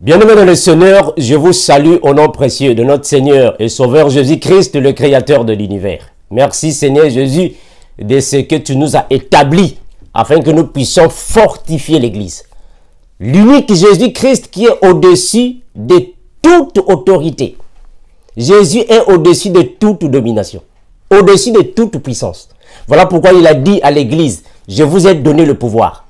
Bien-aimés dans le Seigneur, je vous salue au nom précieux de notre Seigneur et Sauveur Jésus-Christ, le Créateur de l'univers. Merci Seigneur Jésus de ce que tu nous as établi afin que nous puissions fortifier l'Église. L'unique Jésus-Christ qui est au-dessus de toute autorité. Jésus est au-dessus de toute domination, au-dessus de toute puissance. Voilà pourquoi il a dit à l'Église, je vous ai donné le pouvoir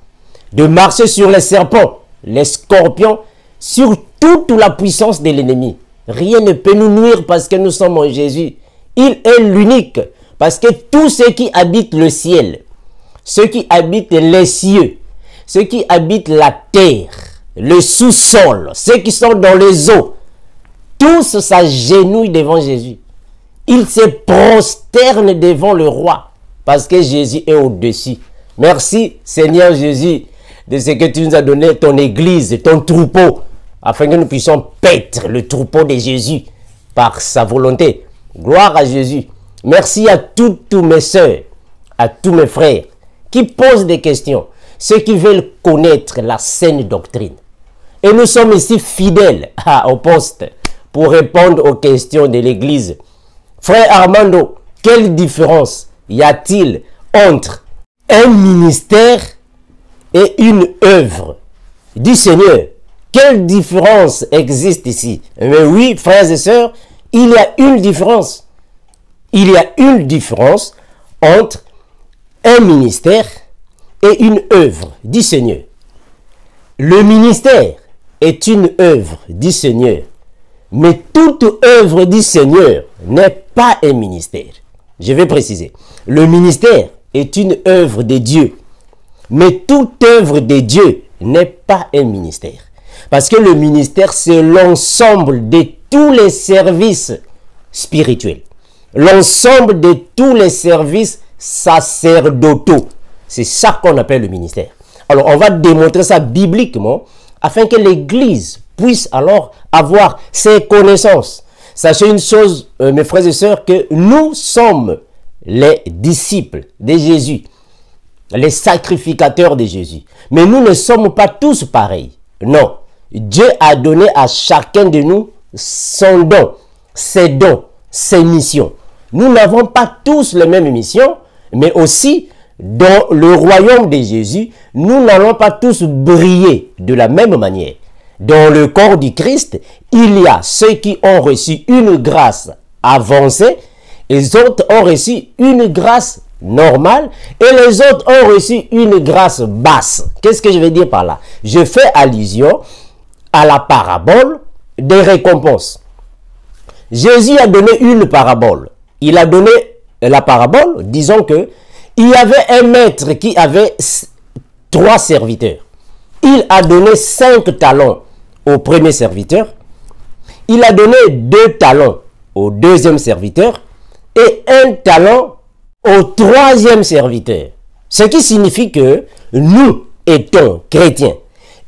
de marcher sur les serpents, les scorpions, sur toute la puissance de l'ennemi. Rien ne peut nous nuire parce que nous sommes en Jésus. Il est l'unique. Parce que tous ceux qui habitent le ciel, ceux qui habitent les cieux, ceux qui habitent la terre, le sous-sol, ceux qui sont dans les eaux, tous s'agenouillent devant Jésus. Ils se prosternent devant le roi parce que Jésus est au-dessus. Merci Seigneur Jésus de ce que tu nous as donné, ton église, ton troupeau, afin que nous puissions paître le troupeau de Jésus par sa volonté. Gloire à Jésus. Merci à toutes mes soeurs, à tous mes frères qui posent des questions, ceux qui veulent connaître la saine doctrine. Et nous sommes ici fidèles au poste pour répondre aux questions de l'Église. Frère Armando, quelle différence y a-t-il entre un ministère et une œuvre du Seigneur? Quelle différence existe ici? Mais oui, frères et sœurs, il y a une différence. Il y a une différence entre un ministère et une œuvre du Seigneur. Le ministère est une œuvre du Seigneur. Mais toute œuvre du Seigneur n'est pas un ministère. Je vais préciser. Le ministère est une œuvre de Dieu. Mais toute œuvre de Dieu n'est pas un ministère. Parce que le ministère, c'est l'ensemble de tous les services spirituels. L'ensemble de tous les services sacerdotaux. C'est ça qu'on appelle le ministère. Alors, on va démontrer ça bibliquement afin que l'Église puisse alors avoir ses connaissances. Sachez une chose, mes frères et sœurs, que nous sommes les disciples de Jésus, les sacrificateurs de Jésus. Mais nous ne sommes pas tous pareils. Non. Dieu a donné à chacun de nous son don, ses missions. Nous n'avons pas tous les mêmes missions, mais aussi dans le royaume de Jésus, nous n'allons pas tous briller de la même manière. Dans le corps du Christ, il y a ceux qui ont reçu une grâce avancée, les autres ont reçu une grâce normale et les autres ont reçu une grâce basse. Qu'est-ce que je veux dire par là? Je fais allusion à la parabole des récompenses. Jésus a donné une parabole. Il a donné la parabole, disons que il y avait un maître qui avait 3 serviteurs. Il a donné 5 talents au premier serviteur. Il a donné 2 talents au deuxième serviteur et 1 talent au troisième serviteur. Ce qui signifie que nous étant chrétiens,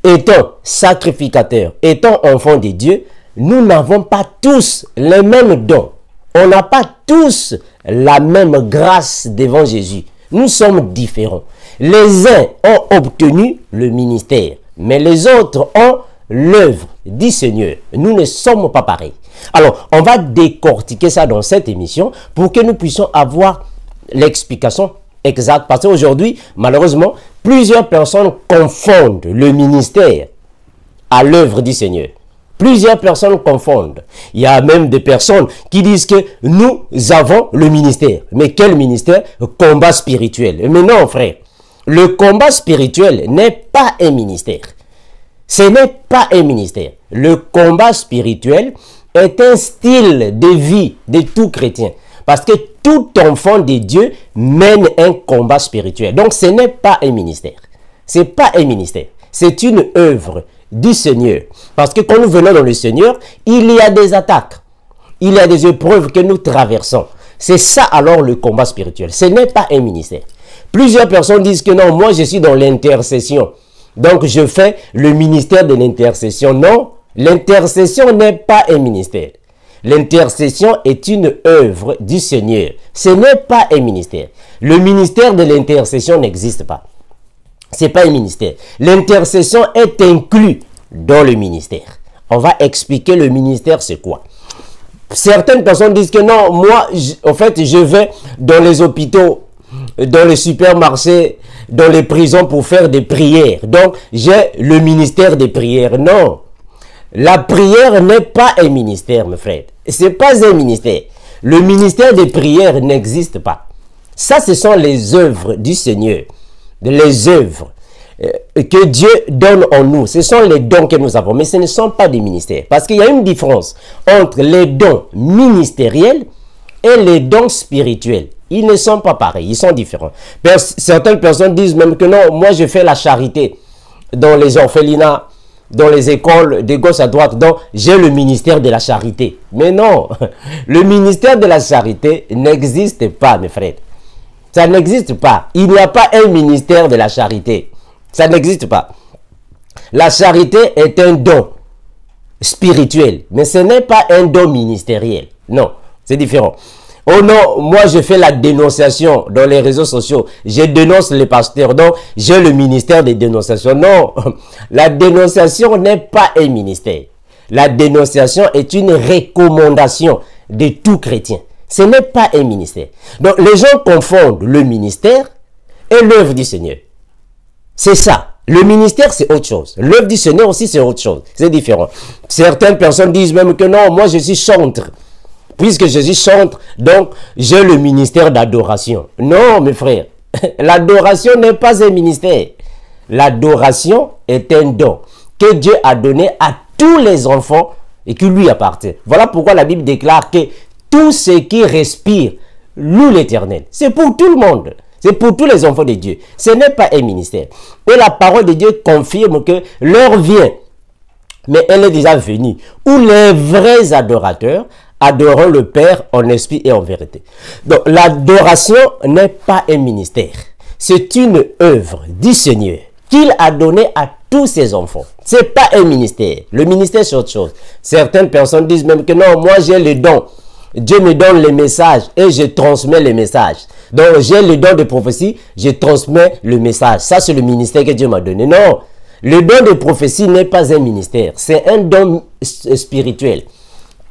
étant sacrificateurs, étant enfants de Dieu, nous n'avons pas tous les mêmes dons. On n'a pas tous la même grâce devant Jésus. Nous sommes différents. Les uns ont obtenu le ministère, mais les autres ont l'œuvre du Seigneur. Nous ne sommes pas pareils. Alors, on va décortiquer ça dans cette émission pour que nous puissions avoir l'explication exacte. Parce qu'aujourd'hui, malheureusement, plusieurs personnes confondent le ministère à l'œuvre du Seigneur. Plusieurs personnes confondent. Il y a même des personnes qui disent que nous avons le ministère. Mais quel ministère? Combat spirituel. Mais non, frère. Le combat spirituel n'est pas un ministère. Ce n'est pas un ministère. Le combat spirituel est un style de vie de tout chrétien. Parce que tout enfant de Dieu mène un combat spirituel. Donc ce n'est pas un ministère. Ce n'est pas un ministère. C'est une œuvre du Seigneur. Parce que quand nous venons dans le Seigneur, il y a des attaques. Il y a des épreuves que nous traversons. C'est ça alors le combat spirituel. Ce n'est pas un ministère. Plusieurs personnes disent que non, moi je suis dans l'intercession. Donc je fais le ministère de l'intercession. Non, l'intercession n'est pas un ministère. L'intercession est une œuvre du Seigneur. Ce n'est pas un ministère. Le ministère de l'intercession n'existe pas. Ce n'est pas un ministère. L'intercession est inclus dans le ministère. On va expliquer le ministère, c'est quoi. Certaines personnes disent que non, moi, en fait, je vais dans les hôpitaux, dans les supermarchés, dans les prisons pour faire des prières. Donc, j'ai le ministère des prières. Non. La prière n'est pas un ministère, mes frères. Ce n'est pas un ministère. Le ministère des prières n'existe pas. Ça, ce sont les œuvres du Seigneur. Les œuvres que Dieu donne en nous. Ce sont les dons que nous avons. Mais ce ne sont pas des ministères. Parce qu'il y a une différence entre les dons ministériels et les dons spirituels. Ils ne sont pas pareils. Ils sont différents. Certaines personnes disent même que non, moi je fais la charité dans les orphelinats, dans les écoles de gauche à droite, donc j'ai le ministère de la charité. Mais non, le ministère de la charité n'existe pas, mes frères. Ça n'existe pas. Il n'y a pas un ministère de la charité. Ça n'existe pas. La charité est un don spirituel, mais ce n'est pas un don ministériel. Non, c'est différent. Oh non, moi je fais la dénonciation dans les réseaux sociaux. Je dénonce les pasteurs. Donc, j'ai le ministère des dénonciations. Non, la dénonciation n'est pas un ministère. La dénonciation est une recommandation de tout chrétien. Ce n'est pas un ministère. Donc, les gens confondent le ministère et l'œuvre du Seigneur. C'est ça. Le ministère, c'est autre chose. L'œuvre du Seigneur aussi, c'est autre chose. C'est différent. Certaines personnes disent même que non, moi je suis chantre. Puisque Jésus chante, donc j'ai le ministère d'adoration. Non, mes frères, l'adoration n'est pas un ministère. L'adoration est un don que Dieu a donné à tous les enfants et qui lui appartient. Voilà pourquoi la Bible déclare que tout ce qui respire loue l'Éternel. C'est pour tout le monde. C'est pour tous les enfants de Dieu. Ce n'est pas un ministère. Et la parole de Dieu confirme que l'heure vient, mais elle est déjà venue, où les vrais adorateurs adorons le Père en esprit et en vérité. Donc, l'adoration n'est pas un ministère. C'est une œuvre du Seigneur qu'il a donnée à tous ses enfants. Ce n'est pas un ministère. Le ministère, c'est autre chose. Certaines personnes disent même que non, moi j'ai le don. Dieu me donne les messages et je transmets les messages. Donc, j'ai le don de prophétie, je transmets le message. Ça, c'est le ministère que Dieu m'a donné. Non, le don de prophétie n'est pas un ministère. C'est un don spirituel.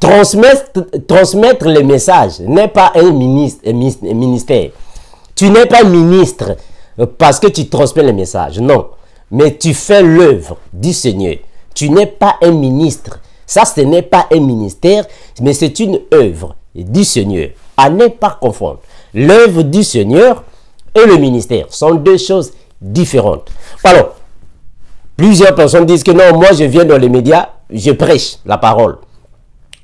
Transmettre les messages n'est pas un ministère. Tu n'es pas ministre parce que tu transmets les messages. Non. Mais tu fais l'œuvre du Seigneur. Tu n'es pas un ministre. Ça, ce n'est pas un ministère, mais c'est une œuvre du Seigneur. À ne pas confondre. L'œuvre du Seigneur et le ministère sont deux choses différentes. Alors, plusieurs personnes disent que non, moi je viens dans les médias, je prêche la parole.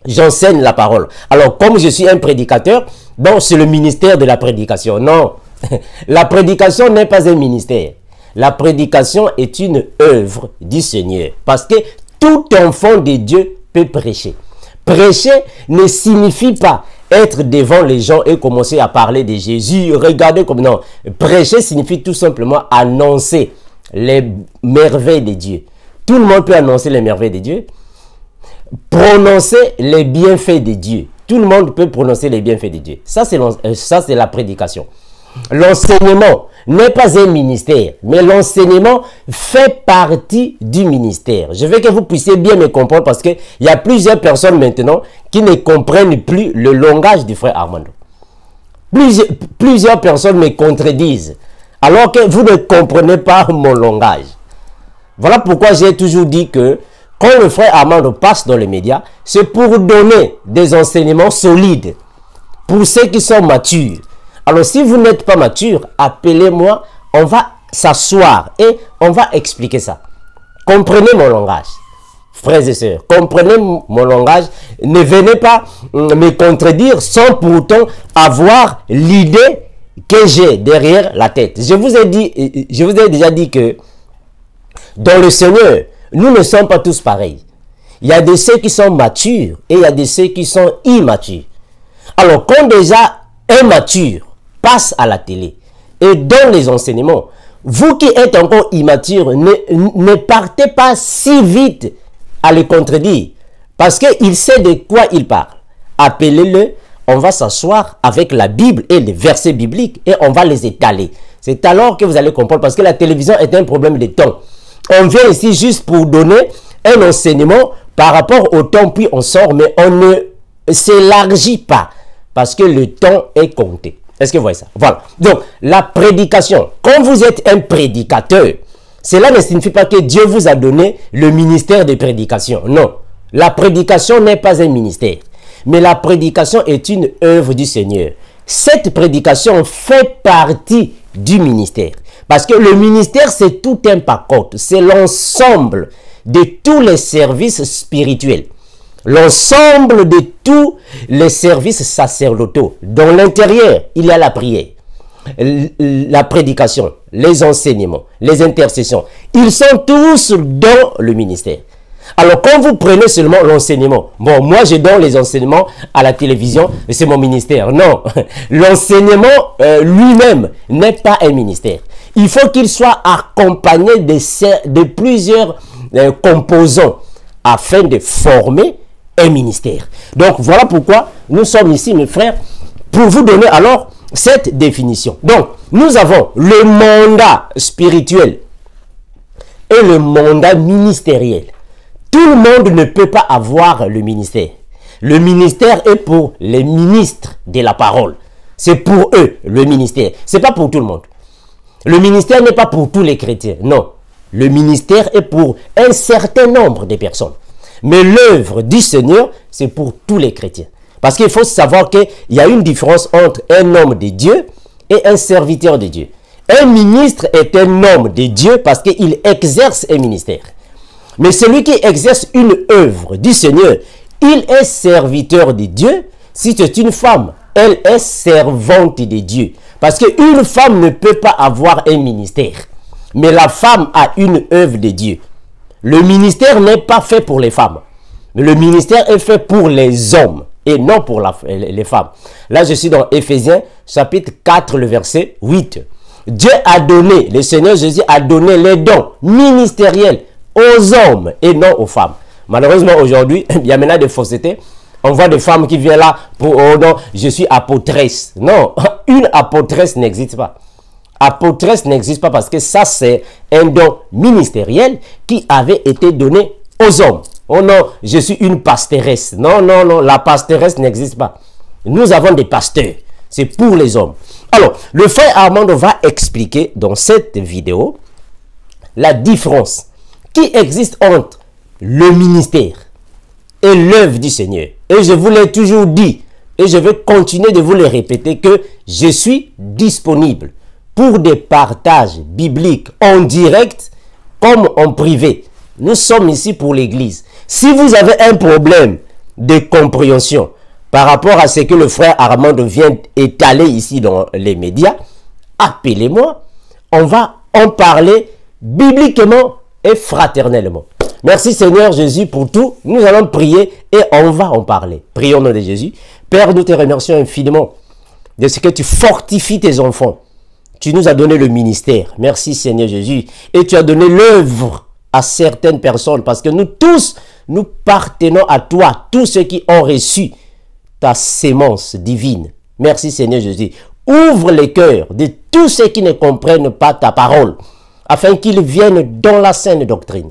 J'enseigne la parole. Alors, comme je suis un prédicateur, donc c'est le ministère de la prédication. Non, la prédication n'est pas un ministère. La prédication est une œuvre du Seigneur. Parce que tout enfant de Dieu peut prêcher. Prêcher ne signifie pas être devant les gens et commencer à parler de Jésus. Regardez comme non. Prêcher signifie tout simplement annoncer les merveilles de Dieu. Tout le monde peut annoncer les merveilles de Dieu. Prononcer les bienfaits de Dieu. Tout le monde peut prononcer les bienfaits de Dieu. Ça, c'est la prédication. L'enseignement n'est pas un ministère, mais l'enseignement fait partie du ministère. Je veux que vous puissiez bien me comprendre parce qu'il y a plusieurs personnes maintenant qui ne comprennent plus le langage du frère Armando. Plusieurs personnes me contredisent alors que vous ne comprenez pas mon langage. Voilà pourquoi j'ai toujours dit que quand le frère Armando passe dans les médias, c'est pour donner des enseignements solides pour ceux qui sont matures. Alors, si vous n'êtes pas mature, appelez-moi, on va s'asseoir et on va expliquer ça. Comprenez mon langage, frères et sœurs, comprenez mon langage. Ne venez pas me contredire sans pourtant avoir l'idée que j'ai derrière la tête. Je vous ai déjà dit que dans le Seigneur, nous ne sommes pas tous pareils. Il y a de ceux qui sont matures et il y a de ceux qui sont immatures. Alors, quand déjà un mature passe à la télé et donne les enseignements, vous qui êtes encore immature, ne partez pas si vite à le contredire parce qu'il sait de quoi il parle. Appelez-le, on va s'asseoir avec la Bible et les versets bibliques et on va les étaler. C'est alors que vous allez comprendre parce que la télévision est un problème de temps. On vient ici juste pour donner un enseignement par rapport au temps, puis on sort, mais on ne s'élargit pas parce que le temps est compté. Est-ce que vous voyez ça? Voilà. Donc, la prédication, quand vous êtes un prédicateur, cela ne signifie pas que Dieu vous a donné le ministère de prédication. Non. La prédication n'est pas un ministère. Mais la prédication est une œuvre du Seigneur. Cette prédication fait partie du ministère. Parce que le ministère, c'est tout un pacote. C'est l'ensemble de tous les services spirituels. L'ensemble de tous les services sacerdotaux. Dans l'intérieur, il y a la prière, la prédication, les enseignements, les intercessions. Ils sont tous dans le ministère. Alors, quand vous prenez seulement l'enseignement, bon, moi, je donne les enseignements à la télévision, c'est mon ministère. Non, l'enseignement lui-même n'est pas un ministère. Il faut qu'il soit accompagné de plusieurs composants afin de former un ministère. Donc, voilà pourquoi nous sommes ici, mes frères, pour vous donner alors cette définition. Donc, nous avons le mandat spirituel et le mandat ministériel. Tout le monde ne peut pas avoir le ministère. Le ministère est pour les ministres de la parole. C'est pour eux, le ministère. Ce n'est pas pour tout le monde. Le ministère n'est pas pour tous les chrétiens. Non. Le ministère est pour un certain nombre de personnes. Mais l'œuvre du Seigneur, c'est pour tous les chrétiens. Parce qu'il faut savoir qu'il y a une différence entre un homme de Dieu et un serviteur de Dieu. Un ministre est un homme de Dieu parce qu'il exerce un ministère. Mais celui qui exerce une œuvre du Seigneur, il est serviteur de Dieu. Si c'est une femme, elle est servante de Dieu. Parce qu'une femme ne peut pas avoir un ministère. Mais la femme a une œuvre de Dieu. Le ministère n'est pas fait pour les femmes. Mais le ministère est fait pour les hommes et non pour les femmes. Là, je suis dans Éphésiens chapitre 4, le verset 8. Dieu a donné, le Seigneur Jésus a donné les dons ministériels aux hommes et non aux femmes. Malheureusement, aujourd'hui, il y a maintenant des faussetés. On voit des femmes qui viennent là pour, oh non, je suis apôtresse. Non, une apôtresse n'existe pas. Apôtresse n'existe pas parce que ça, c'est un don ministériel qui avait été donné aux hommes. Oh non, je suis une pastoresse. Non, non, non, la pastoresse n'existe pas. Nous avons des pasteurs. C'est pour les hommes. Alors, le frère Armando va expliquer dans cette vidéo la différence qui existe entre le ministère et l'œuvre du Seigneur. Et je vous l'ai toujours dit, et je vais continuer de vous le répéter, que je suis disponible pour des partages bibliques en direct comme en privé. Nous sommes ici pour l'Église. Si vous avez un problème de compréhension par rapport à ce que le frère Armando vient étaler ici dans les médias, appelez-moi. On va en parler bibliquement et fraternellement. Merci Seigneur Jésus pour tout. Nous allons prier et on va en parler. Prions au nom de Jésus. Père, nous te remercions infiniment de ce que tu fortifies tes enfants. Tu nous as donné le ministère. Merci Seigneur Jésus. Et tu as donné l'œuvre à certaines personnes parce que nous tous, nous partenons à toi, tous ceux qui ont reçu ta sémence divine. Merci Seigneur Jésus. Ouvre les cœurs de tous ceux qui ne comprennent pas ta parole afin qu'ils viennent dans la saine doctrine.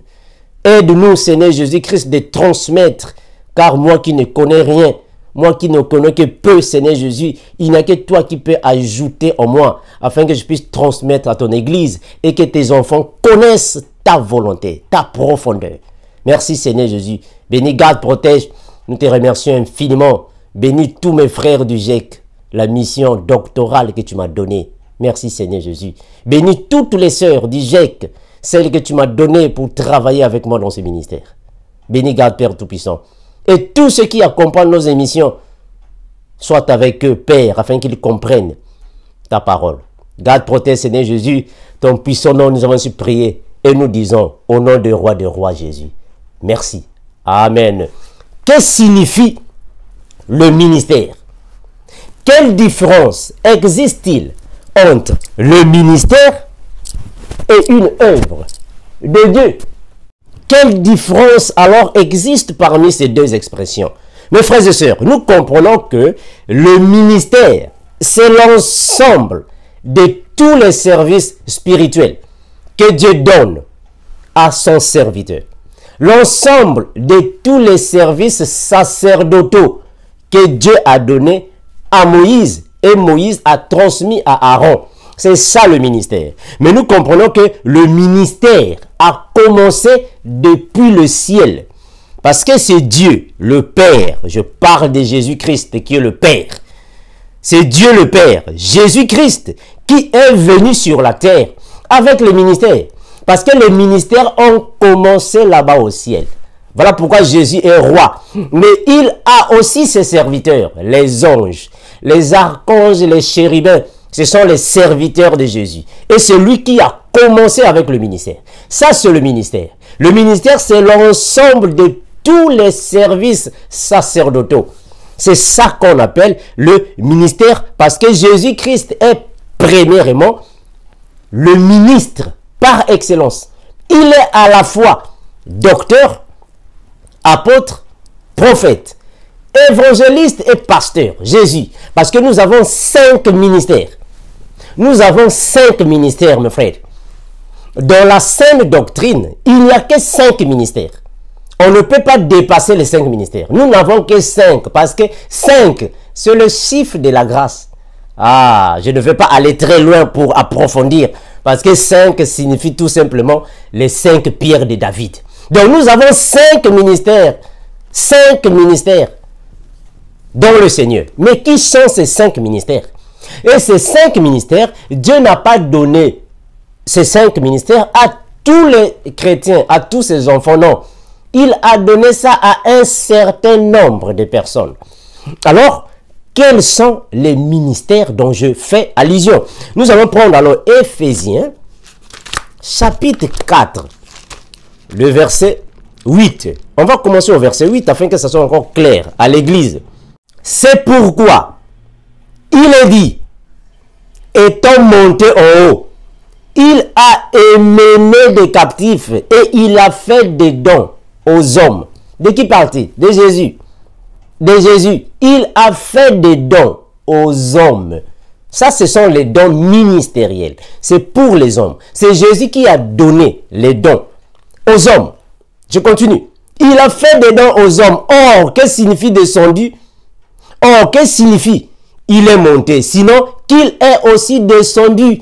Aide-nous Seigneur Jésus-Christ de transmettre, car moi qui ne connais rien, moi qui ne connais que peu Seigneur Jésus, il n'y a que toi qui peux ajouter en moi afin que je puisse transmettre à ton église et que tes enfants connaissent ta volonté, ta profondeur. Merci Seigneur Jésus. Bénis, garde, protège. Nous te remercions infiniment. Bénis tous mes frères du GEC, la mission doctorale que tu m'as donnée. Merci Seigneur Jésus. Bénis toutes les sœurs du GEC, celles que tu m'as données pour travailler avec moi dans ce ministère. Bénis, garde, Père Tout-Puissant. Et tous ceux qui accompagnent nos émissions, soient avec eux, Père, afin qu'ils comprennent ta parole. Garde, protège, Seigneur Jésus, ton puissant nom, nous avons su prier. Et nous disons, au nom du roi des rois Jésus, merci. Amen. Que signifie le ministère? Quelle différence existe-t-il entre le ministère et une œuvre de Dieu? Quelle différence alors existe parmi ces deux expressions? Mes frères et sœurs, nous comprenons que le ministère, c'est l'ensemble de tous les services spirituels que Dieu donne à son serviteur. l'ensemble de tous les services sacerdotaux que Dieu a donnés à Moïse et Moïse a transmis à Aaron. C'est ça le ministère. Mais nous comprenons que le ministère a commencé depuis le ciel. Parce que c'est Dieu, le Père. Je parle de Jésus-Christ qui est le Père. C'est Dieu le Père, Jésus-Christ, qui est venu sur la terre avec le ministère. Parce que les ministères ont commencé là-bas au ciel. Voilà pourquoi Jésus est roi. Mais il a aussi ses serviteurs, les anges, les archanges, les chérubins. Ce sont les serviteurs de Jésus. Et c'est lui qui a commencé avec le ministère. Ça, c'est le ministère. Le ministère, c'est l'ensemble de tous les services sacerdotaux. C'est ça qu'on appelle le ministère parce que Jésus-Christ est premièrement le ministre par excellence. Il est à la fois docteur, apôtre, prophète, évangéliste et pasteur. Jésus. Parce que nous avons 5 ministères. Nous avons 5 ministères, mes frères. Dans la saine doctrine, il n'y a que 5 ministères. On ne peut pas dépasser les 5 ministères. Nous n'avons que 5 parce que 5, c'est le chiffre de la grâce. Ah, je ne vais pas aller très loin pour approfondir parce que 5 signifie tout simplement les 5 pierres de David. Donc nous avons 5 ministères. 5 ministères dans le Seigneur. Mais qui sont ces 5 ministères? Et ces 5 ministères, Dieu n'a pas donné ces 5 ministères à tous les chrétiens, à tous ses enfants, non. Il a donné ça à un certain nombre de personnes. Alors, quels sont les ministères dont je fais allusion? Nous allons prendre alors Éphésiens, chapitre 4, le verset 8. On va commencer au verset 8 afin que ça soit encore clair à l'église. C'est pourquoi il est dit, étant monté en haut, il a émené des captifs et il a fait des dons aux hommes. De qui partit? De Jésus. De Jésus. Il a fait des dons aux hommes. Ça, ce sont les dons ministériels. C'est pour les hommes. C'est Jésus qui a donné les dons aux hommes. Je continue. Il a fait des dons aux hommes. Or, que signifie descendu? Or, que signifie il est monté? Sinon, qu'il est aussi descendu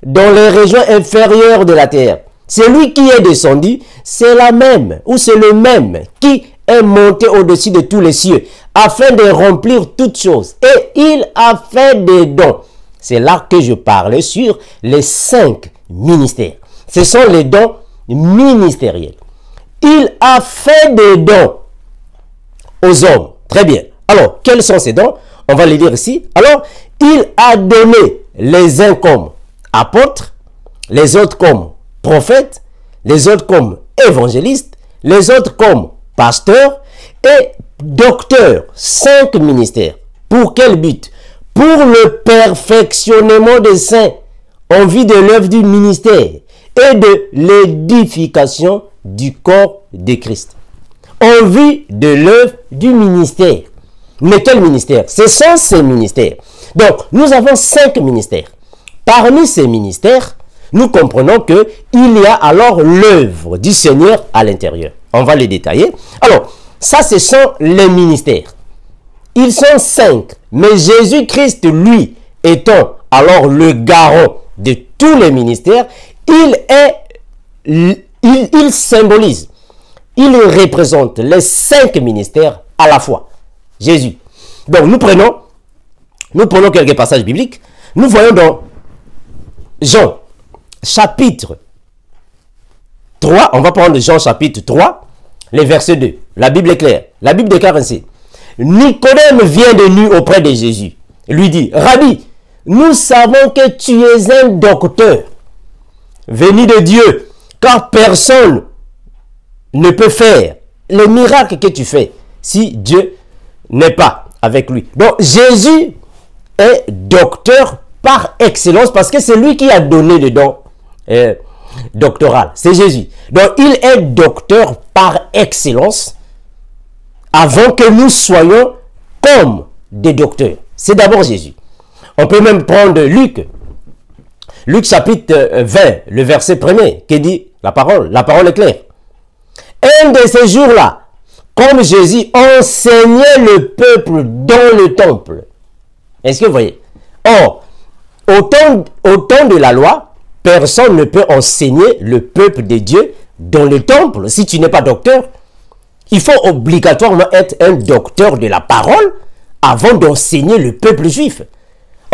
dans les régions inférieures de la terre. Celui qui est descendu, c'est la même, ou c'est le même qui est monté au-dessus de tous les cieux, afin de remplir toutes choses. Et il a fait des dons. C'est là que je parlais sur les 5 ministères. Ce sont les dons ministériels. Il a fait des dons aux hommes. Très bien. Alors, quels sont ces dons? On va les lire ici. Alors, il a donné les uns comme apôtres, les autres comme prophètes, les autres comme évangélistes, les autres comme pasteurs et docteurs. 5 ministères. Pour quel but? Pour le perfectionnement des saints en vue de l'œuvre du ministère et de l'édification du corps de Christ. En vue de l'œuvre du ministère. Mais quel ministère? Ce sont ces ministères. Donc, nous avons 5 ministères. Parmi ces ministères, nous comprenons qu'il y a alors l'œuvre du Seigneur à l'intérieur. On va les détailler. Alors, ça, ce sont les ministères. Ils sont 5. Mais Jésus-Christ, lui, étant alors le garant de tous les ministères, il symbolise, il représente les 5 ministères à la fois. Jésus. Donc, nous prenons quelques passages bibliques. Nous voyons dans Jean, chapitre 3, on va prendre Jean chapitre 3, les versets 2. La Bible est claire. La Bible déclare ainsi. Nicodème vient de nu auprès de Jésus. Il lui dit, Rabbi, nous savons que tu es un docteur venu de Dieu, car personne ne peut faire les miracles que tu fais si Dieu n'est pas avec lui. Donc Jésus est docteur par excellence parce que c'est lui qui a donné le don doctoral. C'est Jésus. Donc il est docteur par excellence avant que nous soyons comme des docteurs. C'est d'abord Jésus. On peut même prendre Luc. Luc chapitre 20, le verset 1er, qui dit la parole est claire. Un de ces jours-là, comme Jésus enseignait le peuple dans le temple. Est-ce que vous voyez? Or, au temps de la loi, personne ne peut enseigner le peuple de Dieu dans le temple si tu n'es pas docteur. Il faut obligatoirement être un docteur de la parole avant d'enseigner le peuple juif.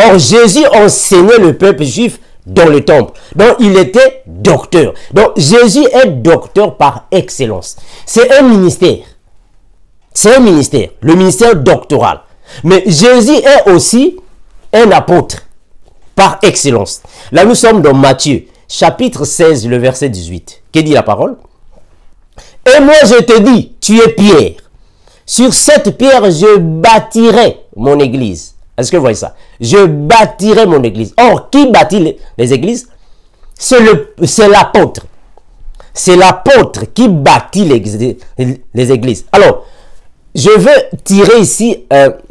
Or, Jésus enseignait le peuple juif dans le temple. Donc, il était docteur. Donc, Jésus est docteur par excellence. C'est un ministère. C'est un ministère, le ministère doctoral. Mais Jésus est aussi un apôtre par excellence. Là, nous sommes dans Matthieu, chapitre 16, le verset 18. Que dit la parole? Et moi, je te dis, tu es Pierre. Sur cette pierre, je bâtirai mon église. Est-ce que vous voyez ça? Je bâtirai mon église. Or, qui bâtit les églises? C'est l'apôtre. C'est l'apôtre qui bâtit les églises. Alors, je veux tirer ici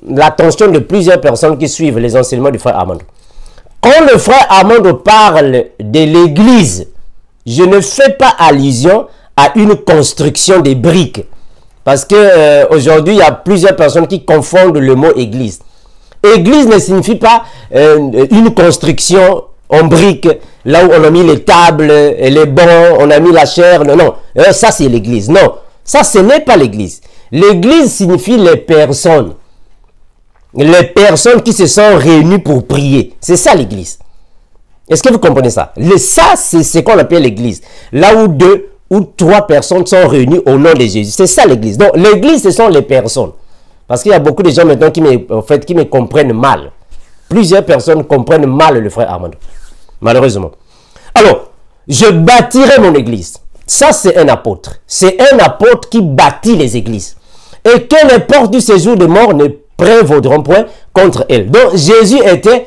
l'attention de plusieurs personnes qui suivent les enseignements du frère Armando. Quand le frère Armando parle de l'église, je ne fais pas allusion à une construction des briques. Parce que aujourd'hui, il y a plusieurs personnes qui confondent le mot église. Église ne signifie pas une construction en briques, là où on a mis les tables, et les bancs, on a mis la chair. Non, non, ça c'est l'église. Non, ça ce n'est pas l'église. L'église signifie les personnes. Les personnes qui se sont réunies pour prier. C'est ça l'église. Est-ce que vous comprenez ça? Ça, c'est ce qu'on appelle l'église. Là où 2 ou 3 personnes sont réunies au nom de Jésus. C'est ça l'église. Donc l'église, ce sont les personnes. Parce qu'il y a beaucoup de gens maintenant qui me comprennent mal. Plusieurs personnes comprennent mal le frère Armando. Malheureusement. Alors, je bâtirai mon église. Ça, c'est un apôtre. C'est un apôtre qui bâtit les églises. Et que les portes du séjour de mort ne prévaudront point contre elle. Donc, Jésus était,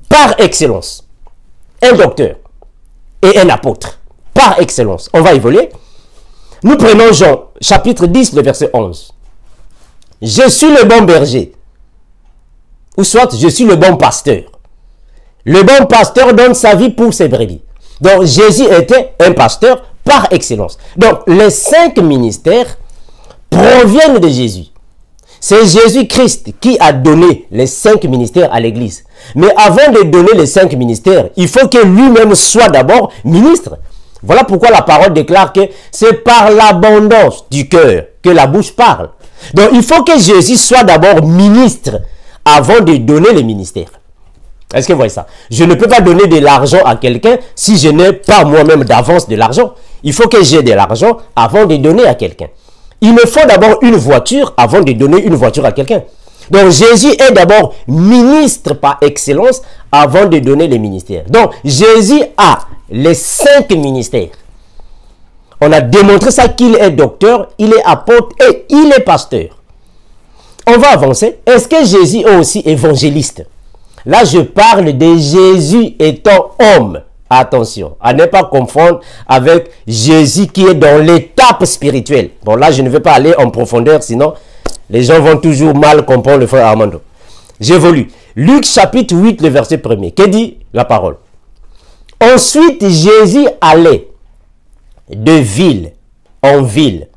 par excellence, un docteur et un apôtre. Par excellence. On va évoluer. Nous prenons Jean, chapitre 10, le verset 11. Je suis le bon berger. Ou soit, je suis le bon pasteur. Le bon pasteur donne sa vie pour ses brebis. Donc, Jésus était un pasteur par excellence. Donc, les 5 ministères proviennent de Jésus. C'est Jésus-Christ qui a donné les 5 ministères à l'Église. Mais avant de donner les 5 ministères, il faut que lui-même soit d'abord ministre. Voilà pourquoi la parole déclare que c'est par l'abondance du cœur que la bouche parle. Donc, il faut que Jésus soit d'abord ministre avant de donner les ministères. Est-ce que vous voyez ça? Je ne peux pas donner de l'argent à quelqu'un si je n'ai pas moi-même d'avance de l'argent. Il faut que j'ai de l'argent avant de donner à quelqu'un. Il me faut d'abord une voiture avant de donner une voiture à quelqu'un. Donc, Jésus est d'abord ministre par excellence avant de donner les ministères. Donc, Jésus a les 5 ministères. On a démontré ça qu'il est docteur, il est apôtre et il est pasteur. On va avancer. Est-ce que Jésus est aussi évangéliste? Là, je parle de Jésus étant homme. Attention, à ne pas confondre avec Jésus qui est dans l'étape spirituelle. Bon, là, je ne vais pas aller en profondeur, sinon les gens vont toujours mal comprendre le frère Armando. J'évolue. Luc chapitre 8, le verset 1er. Que dit la parole? Ensuite, Jésus allait de ville en ville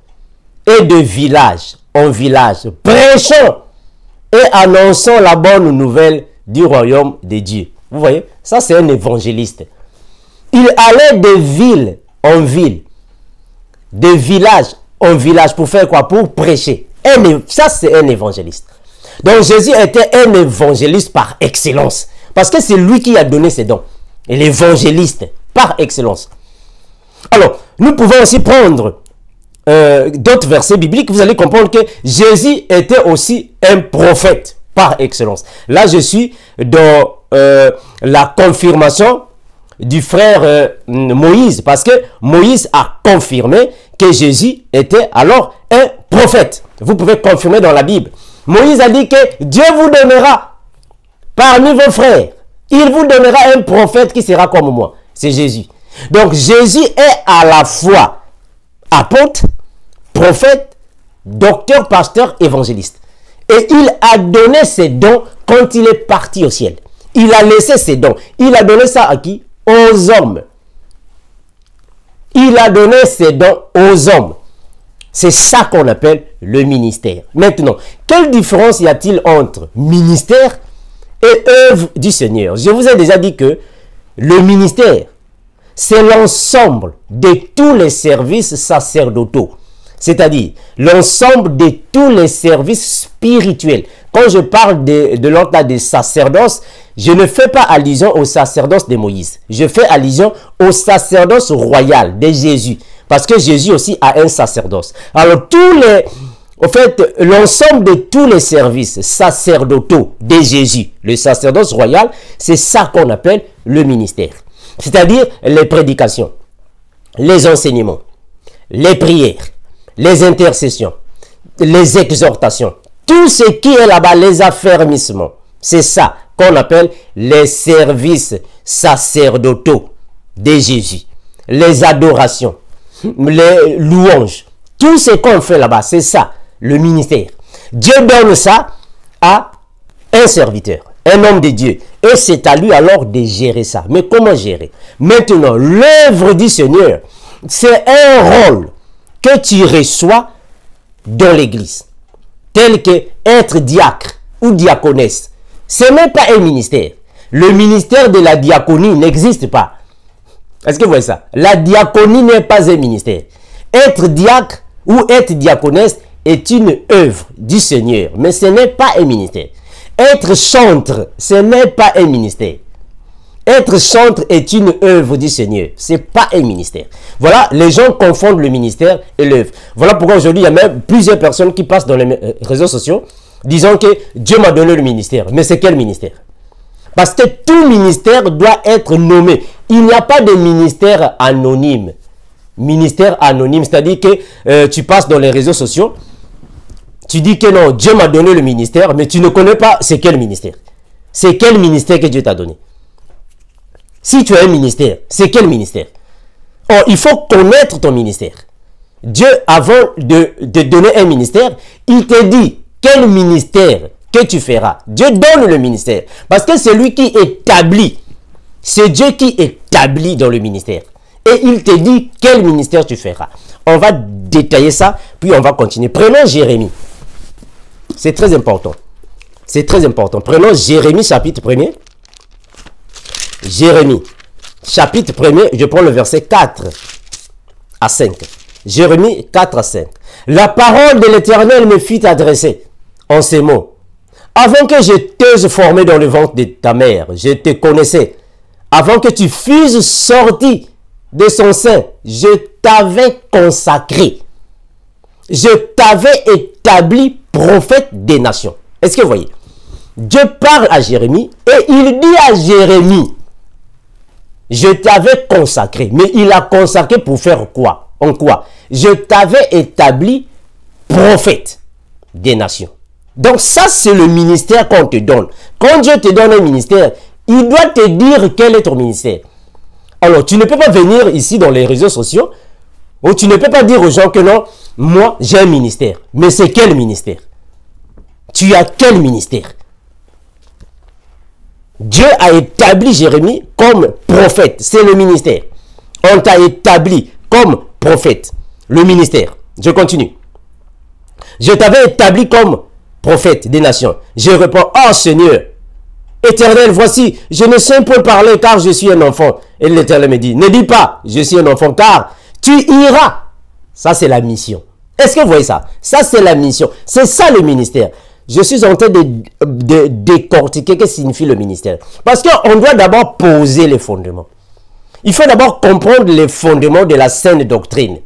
et de village en village, prêchant et annonçant la bonne nouvelle du royaume de Dieu. Vous voyez, ça c'est un évangéliste. Il allait de ville en ville, de village en village pour faire quoi? Pour prêcher. Ça c'est un évangéliste. Donc Jésus était un évangéliste par excellence. Parce que c'est lui qui a donné ses dons. Et l'évangéliste par excellence. Alors, nous pouvons aussi prendre d'autres versets bibliques. Vous allez comprendre que Jésus était aussi un prophète par excellence. Là, je suis dans la confirmation du frère Moïse. Parce que Moïse a confirmé que Jésus était alors un prophète. Vous pouvez confirmer dans la Bible. Moïse a dit que Dieu vous donnera parmi vos frères. Il vous donnera un prophète qui sera comme moi. C'est Jésus. Donc Jésus est à la fois apôtre, prophète, docteur, pasteur, évangéliste. Et il a donné ses dons quand il est parti au ciel. Il a laissé ses dons. Il a donné ça à qui? Aux hommes. Il a donné ses dons aux hommes. C'est ça qu'on appelle le ministère. Maintenant, quelle différence y a-t-il entre ministère et œuvre du Seigneur? Je vous ai déjà dit que le ministère, c'est l'ensemble de tous les services sacerdotaux. C'est-à-dire l'ensemble de tous les services spirituels. Quand je parle de l'ordre des sacerdoces, je ne fais pas allusion au sacerdoce de Moïse. Je fais allusion au sacerdoce royal de Jésus. Parce que Jésus aussi a un sacerdoce. Alors l'ensemble de tous les services sacerdotaux de Jésus, le sacerdoce royal, c'est ça qu'on appelle le ministère. C'est-à-dire les prédications, les enseignements, les prières, les intercessions, les exhortations, tout ce qui est là-bas, les affermissements. C'est ça qu'on appelle les services sacerdotaux de Jésus. Les adorations, les louanges, tout ce qu'on fait là-bas, c'est ça, le ministère. Dieu donne ça à un serviteur, un homme de Dieu. Et c'est à lui alors de gérer ça. Mais comment gérer? Maintenant, l'œuvre du Seigneur, c'est un rôle que tu reçois dans l'église. Tel que être diacre ou diaconesse. Ce n'est pas un ministère. Le ministère de la diaconie n'existe pas. Est-ce que vous voyez ça? La diaconie n'est pas un ministère. Être diacre ou être diaconesse est une œuvre du Seigneur, mais ce n'est pas un ministère. Être chantre, ce n'est pas un ministère. Être chantre est une œuvre du Seigneur. Ce n'est pas un ministère. Voilà, les gens confondent le ministère et l'œuvre. Voilà pourquoi aujourd'hui, il y a même plusieurs personnes qui passent dans les réseaux sociaux disant que Dieu m'a donné le ministère. Mais c'est quel ministère? Parce que tout ministère doit être nommé. Il n'y a pas de ministère anonyme. Ministère anonyme, c'est-à-dire que tu passes dans les réseaux sociaux, tu dis que non, Dieu m'a donné le ministère, mais tu ne connais pas c'est quel ministère. C'est quel ministère que Dieu t'a donné. Si tu as un ministère, c'est quel ministère? Or, il faut connaître ton ministère. Dieu, avant de donner un ministère, il te dit quel ministère que tu feras. Dieu donne le ministère. Parce que c'est lui qui établit. C'est Dieu qui établit dans le ministère. Et il te dit quel ministère tu feras. On va détailler ça, puis on va continuer. Prenons Jérémie. C'est très important. C'est très important. Prenons Jérémie chapitre 1er. Jérémie, chapitre 1er, je prends le verset 4 à 5. Jérémie 4 à 5. La parole de l'Éternel me fit adresser en ces mots. Avant que je t'eusse formé dans le ventre de ta mère, je te connaissais. Avant que tu fusses sorti de son sein, je t'avais consacré. Je t'avais établi prophète des nations. Est-ce que vous voyez? Dieu parle à Jérémie et il dit à Jérémie, je t'avais consacré. Mais il a consacré pour faire quoi? En quoi? Je t'avais établi prophète des nations. Donc ça, c'est le ministère qu'on te donne. Quand Dieu te donne un ministère, il doit te dire quel est ton ministère. Alors, tu ne peux pas venir ici dans les réseaux sociaux, ou tu ne peux pas dire aux gens que non, moi, j'ai un ministère. Mais c'est quel ministère? Tu as quel ministère? Dieu a établi Jérémie comme prophète. C'est le ministère. On t'a établi comme prophète. Le ministère. Je continue. Je t'avais établi comme prophète des nations. Je réponds, oh Seigneur, Éternel, voici, je ne sais point parler car je suis un enfant. Et l'Éternel me dit, ne dis pas, je suis un enfant car tu iras. Ça, c'est la mission. Est-ce que vous voyez ça? Ça, c'est la mission. C'est ça le ministère. Je suis en train de décortiquer ce que signifie le ministère. Parce qu'on doit d'abord poser les fondements. Il faut d'abord comprendre les fondements de la saine doctrine.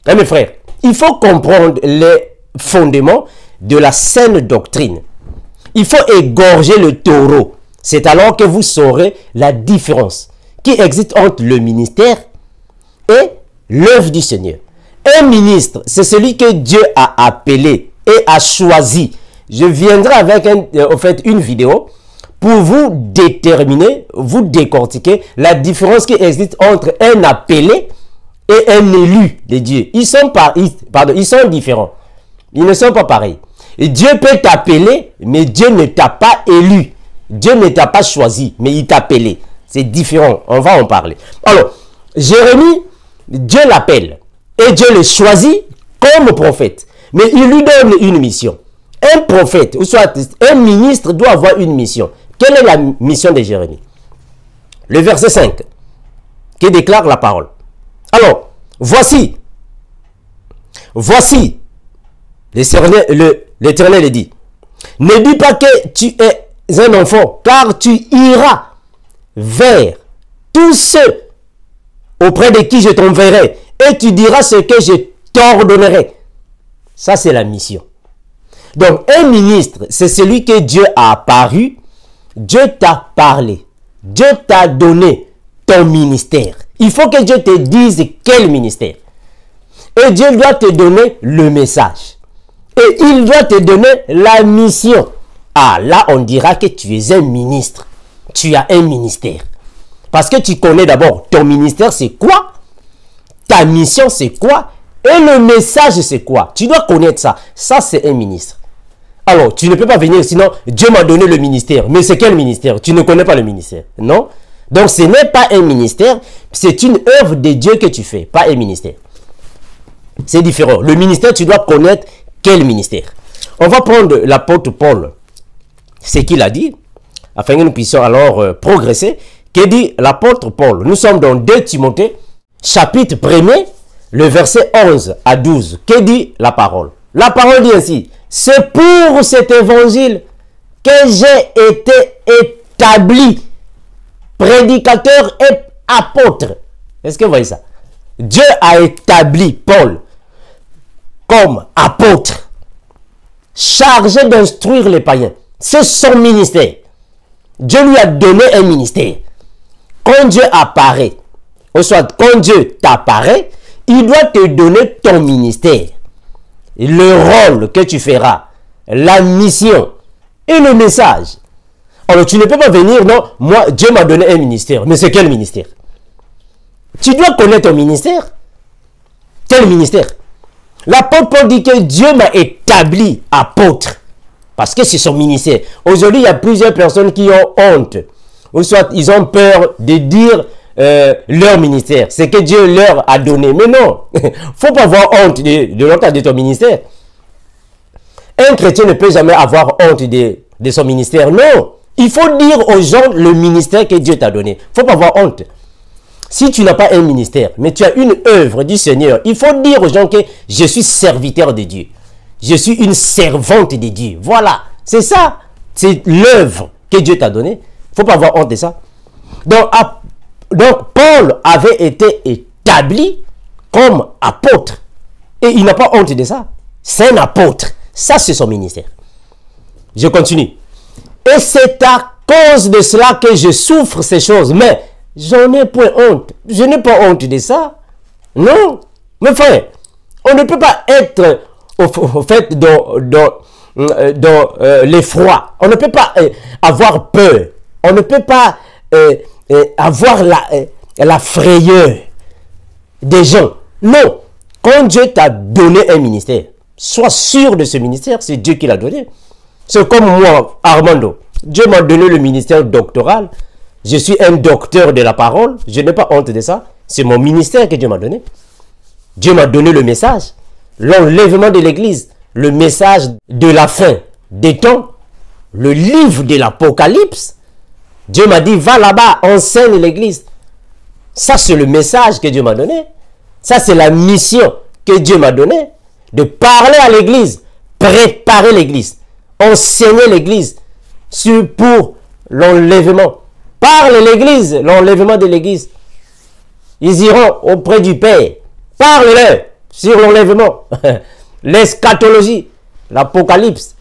Hein, mes frères, il faut comprendre les fondements de la saine doctrine. Il faut égorger le taureau. C'est alors que vous saurez la différence qui existe entre le ministère et l'œuvre du Seigneur. Un ministre, c'est celui que Dieu a appelé et a choisi. Je viendrai avec une vidéo pour vous déterminer, vous décortiquer la différence qui existe entre un appelé et un élu de Dieu. Ils sont différents. Ils ne sont pas pareils. Et Dieu peut t'appeler, mais Dieu ne t'a pas élu. Dieu ne t'a pas choisi, mais il t'a appelé. C'est différent. On va en parler. Alors, Jérémie Dieu l'appelle et Dieu le choisit comme prophète. Mais il lui donne une mission. Un prophète, ou soit un ministre, doit avoir une mission. Quelle est la mission de Jérémie? Le verset 5, qui déclare la parole. Alors, voici, l'Éternel dit, ne dis pas que tu es un enfant, car tu iras vers tous ceux auprès de qui je t'enverrai, et tu diras ce que je t'ordonnerai. Ça, c'est la mission. Donc, un ministre, c'est celui que Dieu a apparu, Dieu t'a parlé, Dieu t'a donné ton ministère. Il faut que Dieu te dise quel ministère. Et Dieu doit te donner le message. Et il doit te donner la mission. Ah, là, on dira que tu es un ministre. Tu as un ministère. Parce que tu connais d'abord ton ministère, c'est quoi? Ta mission, c'est quoi? Et le message, c'est quoi? Tu dois connaître ça. Ça, c'est un ministre. Alors, tu ne peux pas venir, sinon, Dieu m'a donné le ministère. Mais c'est quel ministère? Tu ne connais pas le ministère. Non? Donc, ce n'est pas un ministère. C'est une œuvre de Dieu que tu fais, pas un ministère. C'est différent. Le ministère, tu dois connaître quel ministère. On va prendre l'apôtre Paul, ce qu'il a dit, afin que nous puissions alors progresser. Que dit l'apôtre Paul? Nous sommes dans 2 Timothée, chapitre 1er, le verset 11 à 12. Que dit la parole? La parole dit ainsi: c'est pour cet évangile que j'ai été établi prédicateur et apôtre. Est-ce que vous voyez ça? Dieu a établi Paul comme apôtre, chargé d'instruire les païens. C'est son ministère. Dieu lui a donné un ministère. Quand Dieu apparaît, ou soit quand Dieu t'apparaît, il doit te donner ton ministère, le rôle que tu feras, la mission et le message. Alors tu ne peux pas venir, non, moi Dieu m'a donné un ministère. Mais c'est quel ministère? Tu dois connaître ton ministère. Quel ministère? L'apôtre Paul dit que Dieu m'a établi apôtre. Parce que c'est son ministère. Aujourd'hui, il y a plusieurs personnes qui ont honte. Ou soit ils ont peur de dire leur ministère. C'est que Dieu leur a donné. Mais non. Il ne faut pas avoir honte de ton ministère. Un chrétien ne peut jamais avoir honte de son ministère. Non. Il faut dire aux gens le ministère que Dieu t'a donné. Il ne faut pas avoir honte. Si tu n'as pas un ministère, mais tu as une œuvre du Seigneur, il faut dire aux gens que je suis serviteur de Dieu. Je suis une servante de Dieu. Voilà. C'est ça. C'est l'œuvre que Dieu t'a donnée. Il ne faut pas avoir honte de ça. Donc, Paul avait été établi comme apôtre. Et il n'a pas honte de ça. C'est un apôtre. Ça, c'est son ministère. Je continue. Et c'est à cause de cela que je souffre ces choses. Mais j'en ai point honte. Je n'ai pas honte de ça. Non. Mes frères, on ne peut pas être au fait dans l'effroi. On ne peut pas avoir peur. On ne peut pas avoir la frayeur des gens. Non. Quand Dieu t'a donné un ministère, sois sûr de ce ministère, c'est Dieu qui l'a donné. C'est comme moi, Armando. Dieu m'a donné le ministère doctoral. Je suis un docteur de la parole. Je n'ai pas honte de ça. C'est mon ministère que Dieu m'a donné. Dieu m'a donné le message. L'enlèvement de l'Église. Le message de la fin des temps. Le livre de l'Apocalypse. Dieu m'a dit, va là-bas, enseigne l'Église. Ça, c'est le message que Dieu m'a donné. Ça, c'est la mission que Dieu m'a donnée. De parler à l'Église. Préparer l'Église. Enseigner l'Église. Pour l'enlèvement. Parle l'Église, l'enlèvement de l'Église. Ils iront auprès du Père. Parle-leur sur l'enlèvement. L'eschatologie, l'Apocalypse.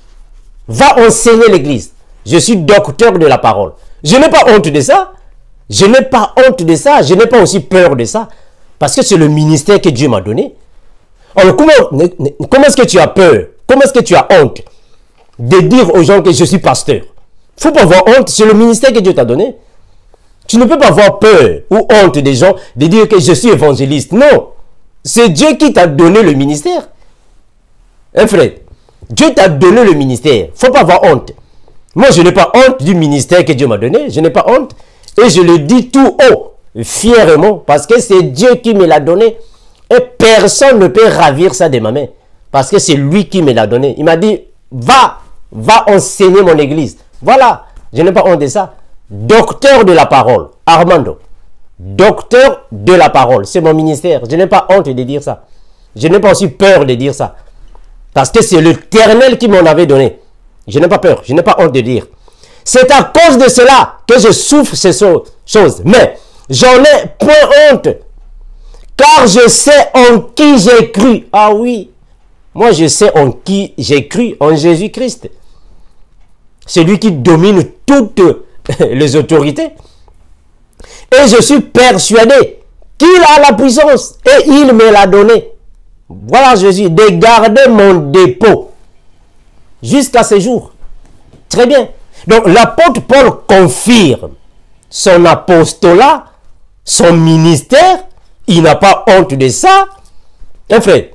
Va enseigner l'Église. Je suis docteur de la parole. Je n'ai pas honte de ça. Je n'ai pas honte de ça. Je n'ai pas aussi peur de ça. Parce que c'est le ministère que Dieu m'a donné. Alors, comment est-ce que tu as peur? Comment est-ce que tu as honte de dire aux gens que je suis pasteur? Il ne faut pas avoir honte. C'est le ministère que Dieu t'a donné. Tu ne peux pas avoir peur ou honte des gens de dire que je suis évangéliste. Non. C'est Dieu qui t'a donné le ministère. Hein, frère? Dieu t'a donné le ministère. Il ne faut pas avoir honte. Moi, je n'ai pas honte du ministère que Dieu m'a donné. Je n'ai pas honte. Et je le dis tout haut. fièrement, parce que c'est Dieu qui me l'a donné. Et personne ne peut ravir ça de ma main. Parce que c'est lui qui me l'a donné. Il m'a dit, va enseigner mon église. Voilà, je n'ai pas honte de ça. Docteur de la parole, Armando. Docteur de la parole, c'est mon ministère. Je n'ai pas honte de dire ça. Je n'ai pas aussi peur de dire ça. Parce que c'est l'Éternel qui m'en avait donné. Je n'ai pas peur, je n'ai pas honte de dire. C'est à cause de cela que je souffre ces choses. Mais j'en ai point honte. Car je sais en qui j'ai cru. Ah oui, moi je sais en qui j'ai cru, en Jésus-Christ. C'est lui qui domine toutes les autorités. Et je suis persuadé qu'il a la puissance et il me l'a donné. Voilà Jésus, de garder mon dépôt jusqu'à ce jour. Très bien. Donc l'apôtre Paul confirme son apostolat, son ministère. Il n'a pas honte de ça. Enfin, il ne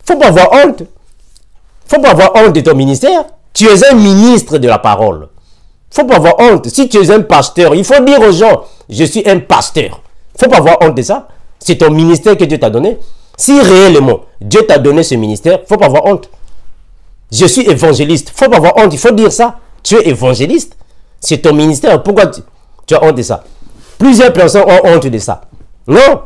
faut pas avoir honte. Il ne faut pas avoir honte de ton ministère. Tu es un ministre de la parole. Il ne faut pas avoir honte. Si tu es un pasteur, il faut dire aux gens, je suis un pasteur. Il ne faut pas avoir honte de ça. C'est ton ministère que Dieu t'a donné. Si réellement Dieu t'a donné ce ministère, il ne faut pas avoir honte. Je suis évangéliste. Il ne faut pas avoir honte. Il faut dire ça. Tu es évangéliste. C'est ton ministère. Pourquoi tu as honte de ça? Plusieurs personnes ont honte de ça. Non.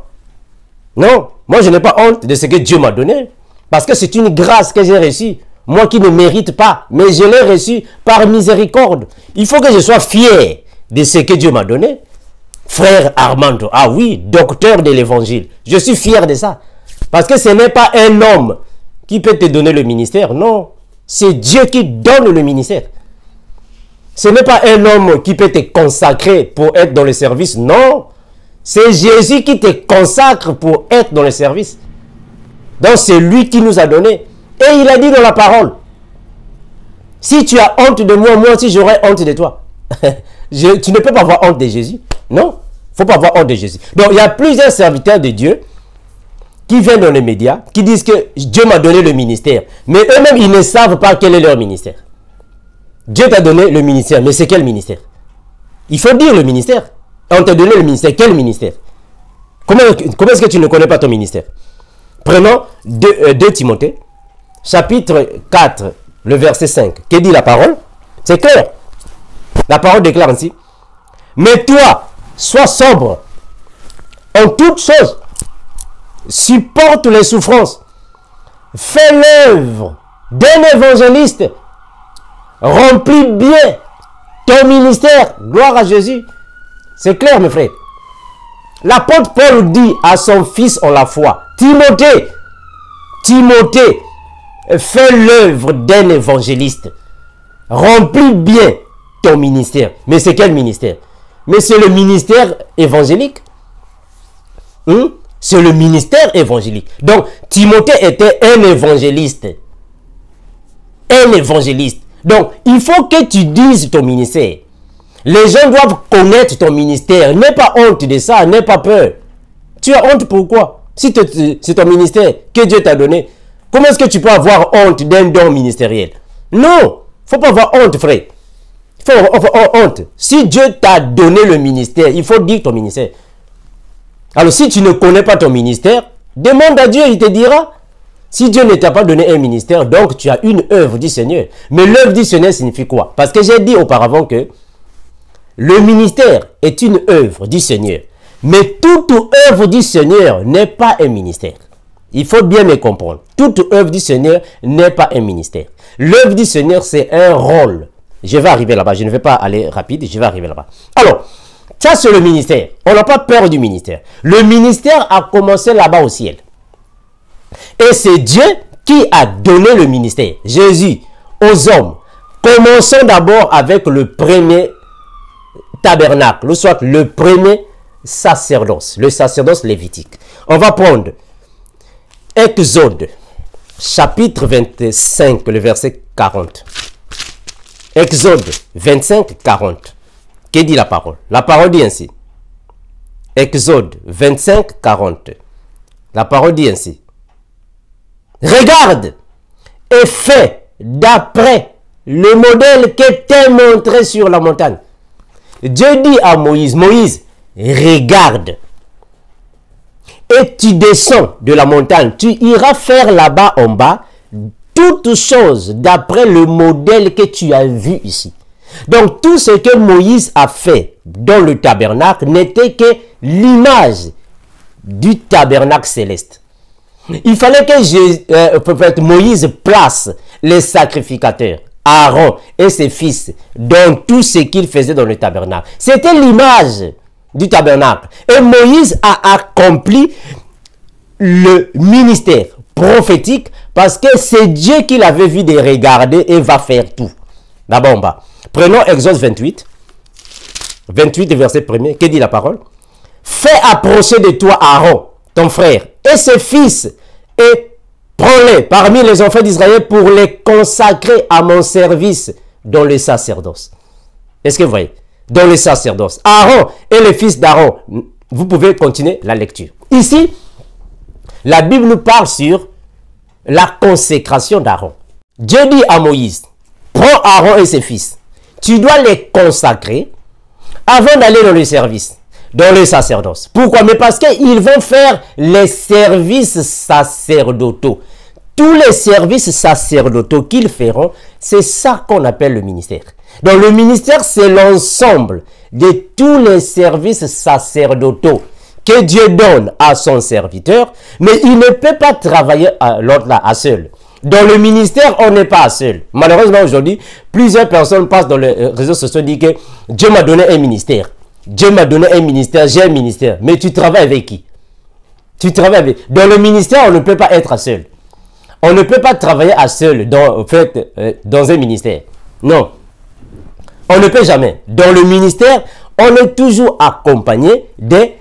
Non. Moi, je n'ai pas honte de ce que Dieu m'a donné. Parce que c'est une grâce que j'ai reçue. Moi qui ne mérite pas. Mais je l'ai reçue par miséricorde. Il faut que je sois fier de ce que Dieu m'a donné. Frère Armando. Ah oui, docteur de l'évangile. Je suis fier de ça. Parce que ce n'est pas un homme qui peut te donner le ministère. Non. C'est Dieu qui donne le ministère. Ce n'est pas un homme qui peut te consacrer pour être dans le service. Non. C'est Jésus qui te consacre pour être dans le service. Donc c'est lui qui nous a donné. Et il a dit dans la parole, si tu as honte de moi, moi aussi j'aurai honte de toi. Tu ne peux pas avoir honte de Jésus. Non. Il ne faut pas avoir honte de Jésus. Donc il y a plusieurs serviteurs de Dieu qui viennent dans les médias, qui disent que Dieu m'a donné le ministère. Mais eux-mêmes, ils ne savent pas quel est leur ministère. Dieu t'a donné le ministère, mais c'est quel ministère? Il faut dire le ministère. On t'a donné le ministère. Quel ministère? Comment est-ce que tu ne connais pas ton ministère? Prenons 2 Timothée, chapitre 4, le verset 5. Que dit la parole? C'est clair. La parole déclare ainsi. Mais toi, sois sobre en toutes choses. Supporte les souffrances. Fais l'œuvre d'un évangéliste. Remplis bien ton ministère. Gloire à Jésus. C'est clair, mes frères. L'apôtre Paul dit à son fils en la foi, Timothée, fais l'œuvre d'un évangéliste. Remplis bien ton ministère. Mais c'est quel ministère? Mais c'est le ministère évangélique. C'est le ministère évangélique. Donc, Timothée était un évangéliste. Un évangéliste. Donc, il faut que tu dises ton ministère. Les gens doivent connaître ton ministère. N'aie pas honte de ça, n'aie pas peur. Tu as honte pourquoi? Si c'est ton ministère que Dieu t'a donné, comment est-ce que tu peux avoir honte d'un don ministériel? Non, il ne faut pas avoir honte, frère. Il faut avoir honte. Si Dieu t'a donné le ministère, il faut dire ton ministère. Alors, si tu ne connais pas ton ministère, demande à Dieu, il te dira. Si Dieu ne t'a pas donné un ministère, donc tu as une œuvre du Seigneur. Mais l'œuvre du Seigneur signifie quoi? Parce que j'ai dit auparavant que le ministère est une œuvre du Seigneur. Mais toute œuvre du Seigneur n'est pas un ministère. Il faut bien me comprendre. Toute œuvre du Seigneur n'est pas un ministère. L'œuvre du Seigneur, c'est un rôle. Je vais arriver là-bas. Je ne vais pas aller rapide. Je vais arriver là-bas. Alors, ça c'est le ministère. On n'a pas peur du ministère. Le ministère a commencé là-bas au ciel. Et c'est Dieu qui a donné le ministère. Jésus aux hommes. Commençons d'abord avec le premier tabernacle, soit le premier sacerdoce, le sacerdoce lévitique. On va prendre Exode, chapitre 25, le verset 40. Exode 25, 40. Que dit la parole? La parole dit ainsi. Exode 25, 40. La parole dit ainsi. Regarde et fais d'après le modèle que t'ai montré sur la montagne. Dieu dit à Moïse, Moïse, regarde et tu descends de la montagne, tu iras faire là-bas en bas toutes choses d'après le modèle que tu as vu ici. Donc tout ce que Moïse a fait dans le tabernacle n'était que l'image du tabernacle céleste. Il fallait que Moïse place les sacrificateurs, Aaron et ses fils, dans tout ce qu'ils faisaient dans le tabernacle. C'était l'image du tabernacle. Et Moïse a accompli le ministère prophétique parce que c'est Dieu qui l'avait vu de regarder et va faire tout. D'abord en bas. Prenons Exode 28. 28 verset 1er. Que dit la parole? Fais approcher de toi Aaron, ton frère, et ses fils, et prends-les parmi les enfants d'Israël pour les consacrer à mon service dans le sacerdoce. Est-ce que vous voyez? Dans le sacerdoce. Aaron et les fils d'Aaron. Vous pouvez continuer la lecture. Ici, la Bible nous parle sur la consécration d'Aaron. Dieu dit à Moïse, prends Aaron et ses fils. Tu dois les consacrer avant d'aller dans le service, dans le sacerdoce. Pourquoi? Mais parce qu'ils vont faire les services sacerdotaux. Tous les services sacerdotaux qu'ils feront, c'est ça qu'on appelle le ministère. Donc le ministère, c'est l'ensemble de tous les services sacerdotaux que Dieu donne à son serviteur, mais il ne peut pas travailler à seul. Dans le ministère, on n'est pas seul. Malheureusement, aujourd'hui, plusieurs personnes passent dans les réseaux sociaux et disent que Dieu m'a donné un ministère. Dieu m'a donné un ministère, j'ai un ministère. Mais tu travailles avec qui? Tu travailles avec... Dans le ministère, on ne peut pas être seul. On ne peut pas travailler à seul dans un ministère. Non. On ne peut jamais. Dans le ministère, on est toujours accompagné des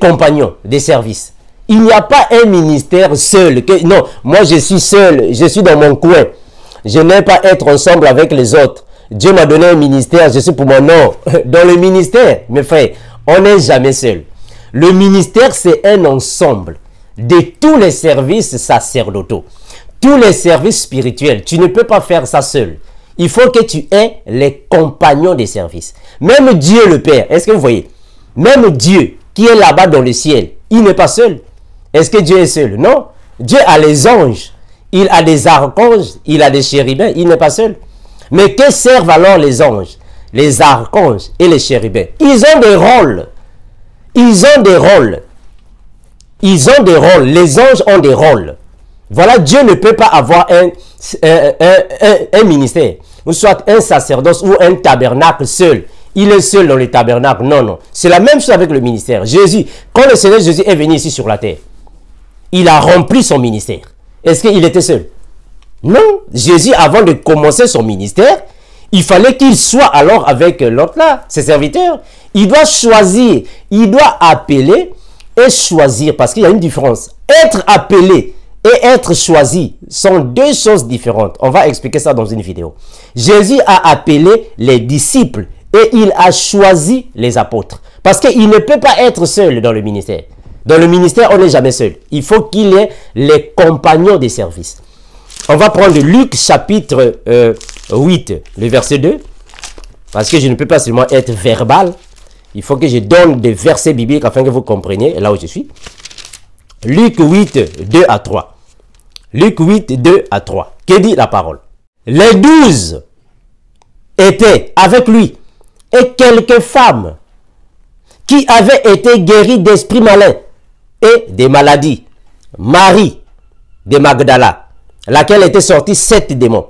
compagnons, des services. Il n'y a pas un ministère seul. Non, moi je suis seul, je suis dans mon coin. Je n'aime pas être ensemble avec les autres. Dieu m'a donné un ministère, je suis pour mon nom. Dans le ministère, mes frères, on n'est jamais seul. Le ministère, c'est un ensemble de tous les services sacerdotaux, tous les services spirituels. Tu ne peux pas faire ça seul. Il faut que tu aies les compagnons des services. Même Dieu le Père, est-ce que vous voyez? Même Dieu qui est là-bas dans le ciel, il n'est pas seul. Est-ce que Dieu est seul? Non. Dieu a les anges, il a des archanges, il a des chérubins, il n'est pas seul. Mais que servent alors les anges, les archanges et les chérubins? Ils ont des rôles. Ils ont des rôles. Ils ont des rôles. Les anges ont des rôles. Voilà, Dieu ne peut pas avoir un ministère, ou soit un sacerdoce ou un tabernacle seul. Il est seul dans le tabernacle. Non, non. C'est la même chose avec le ministère. Jésus, quand le Seigneur Jésus est venu ici sur la terre, il a rempli son ministère. Est-ce qu'il était seul? Non. Jésus, avant de commencer son ministère, il fallait qu'il soit alors avec l'autre là, ses serviteurs. Il doit choisir, il doit appeler et choisir, parce qu'il y a une différence. Être appelé et être choisi sont deux choses différentes. On va expliquer ça dans une vidéo. Jésus a appelé les disciples et il a choisi les apôtres. Parce qu'il ne peut pas être seul dans le ministère. Dans le ministère, on n'est jamais seul. Il faut qu'il ait les compagnons des services. On va prendre Luc chapitre 8, le verset 2. Parce que je ne peux pas seulement être verbal. Il faut que je donne des versets bibliques afin que vous compreniez là où je suis. Luc 8, 2 à 3. Luc 8, 2 à 3. Que dit la parole? Les 12 étaient avec lui et quelques femmes qui avaient été guéries d'esprits malins et des maladies. Marie de Magdala, laquelle était sortie 7 démons.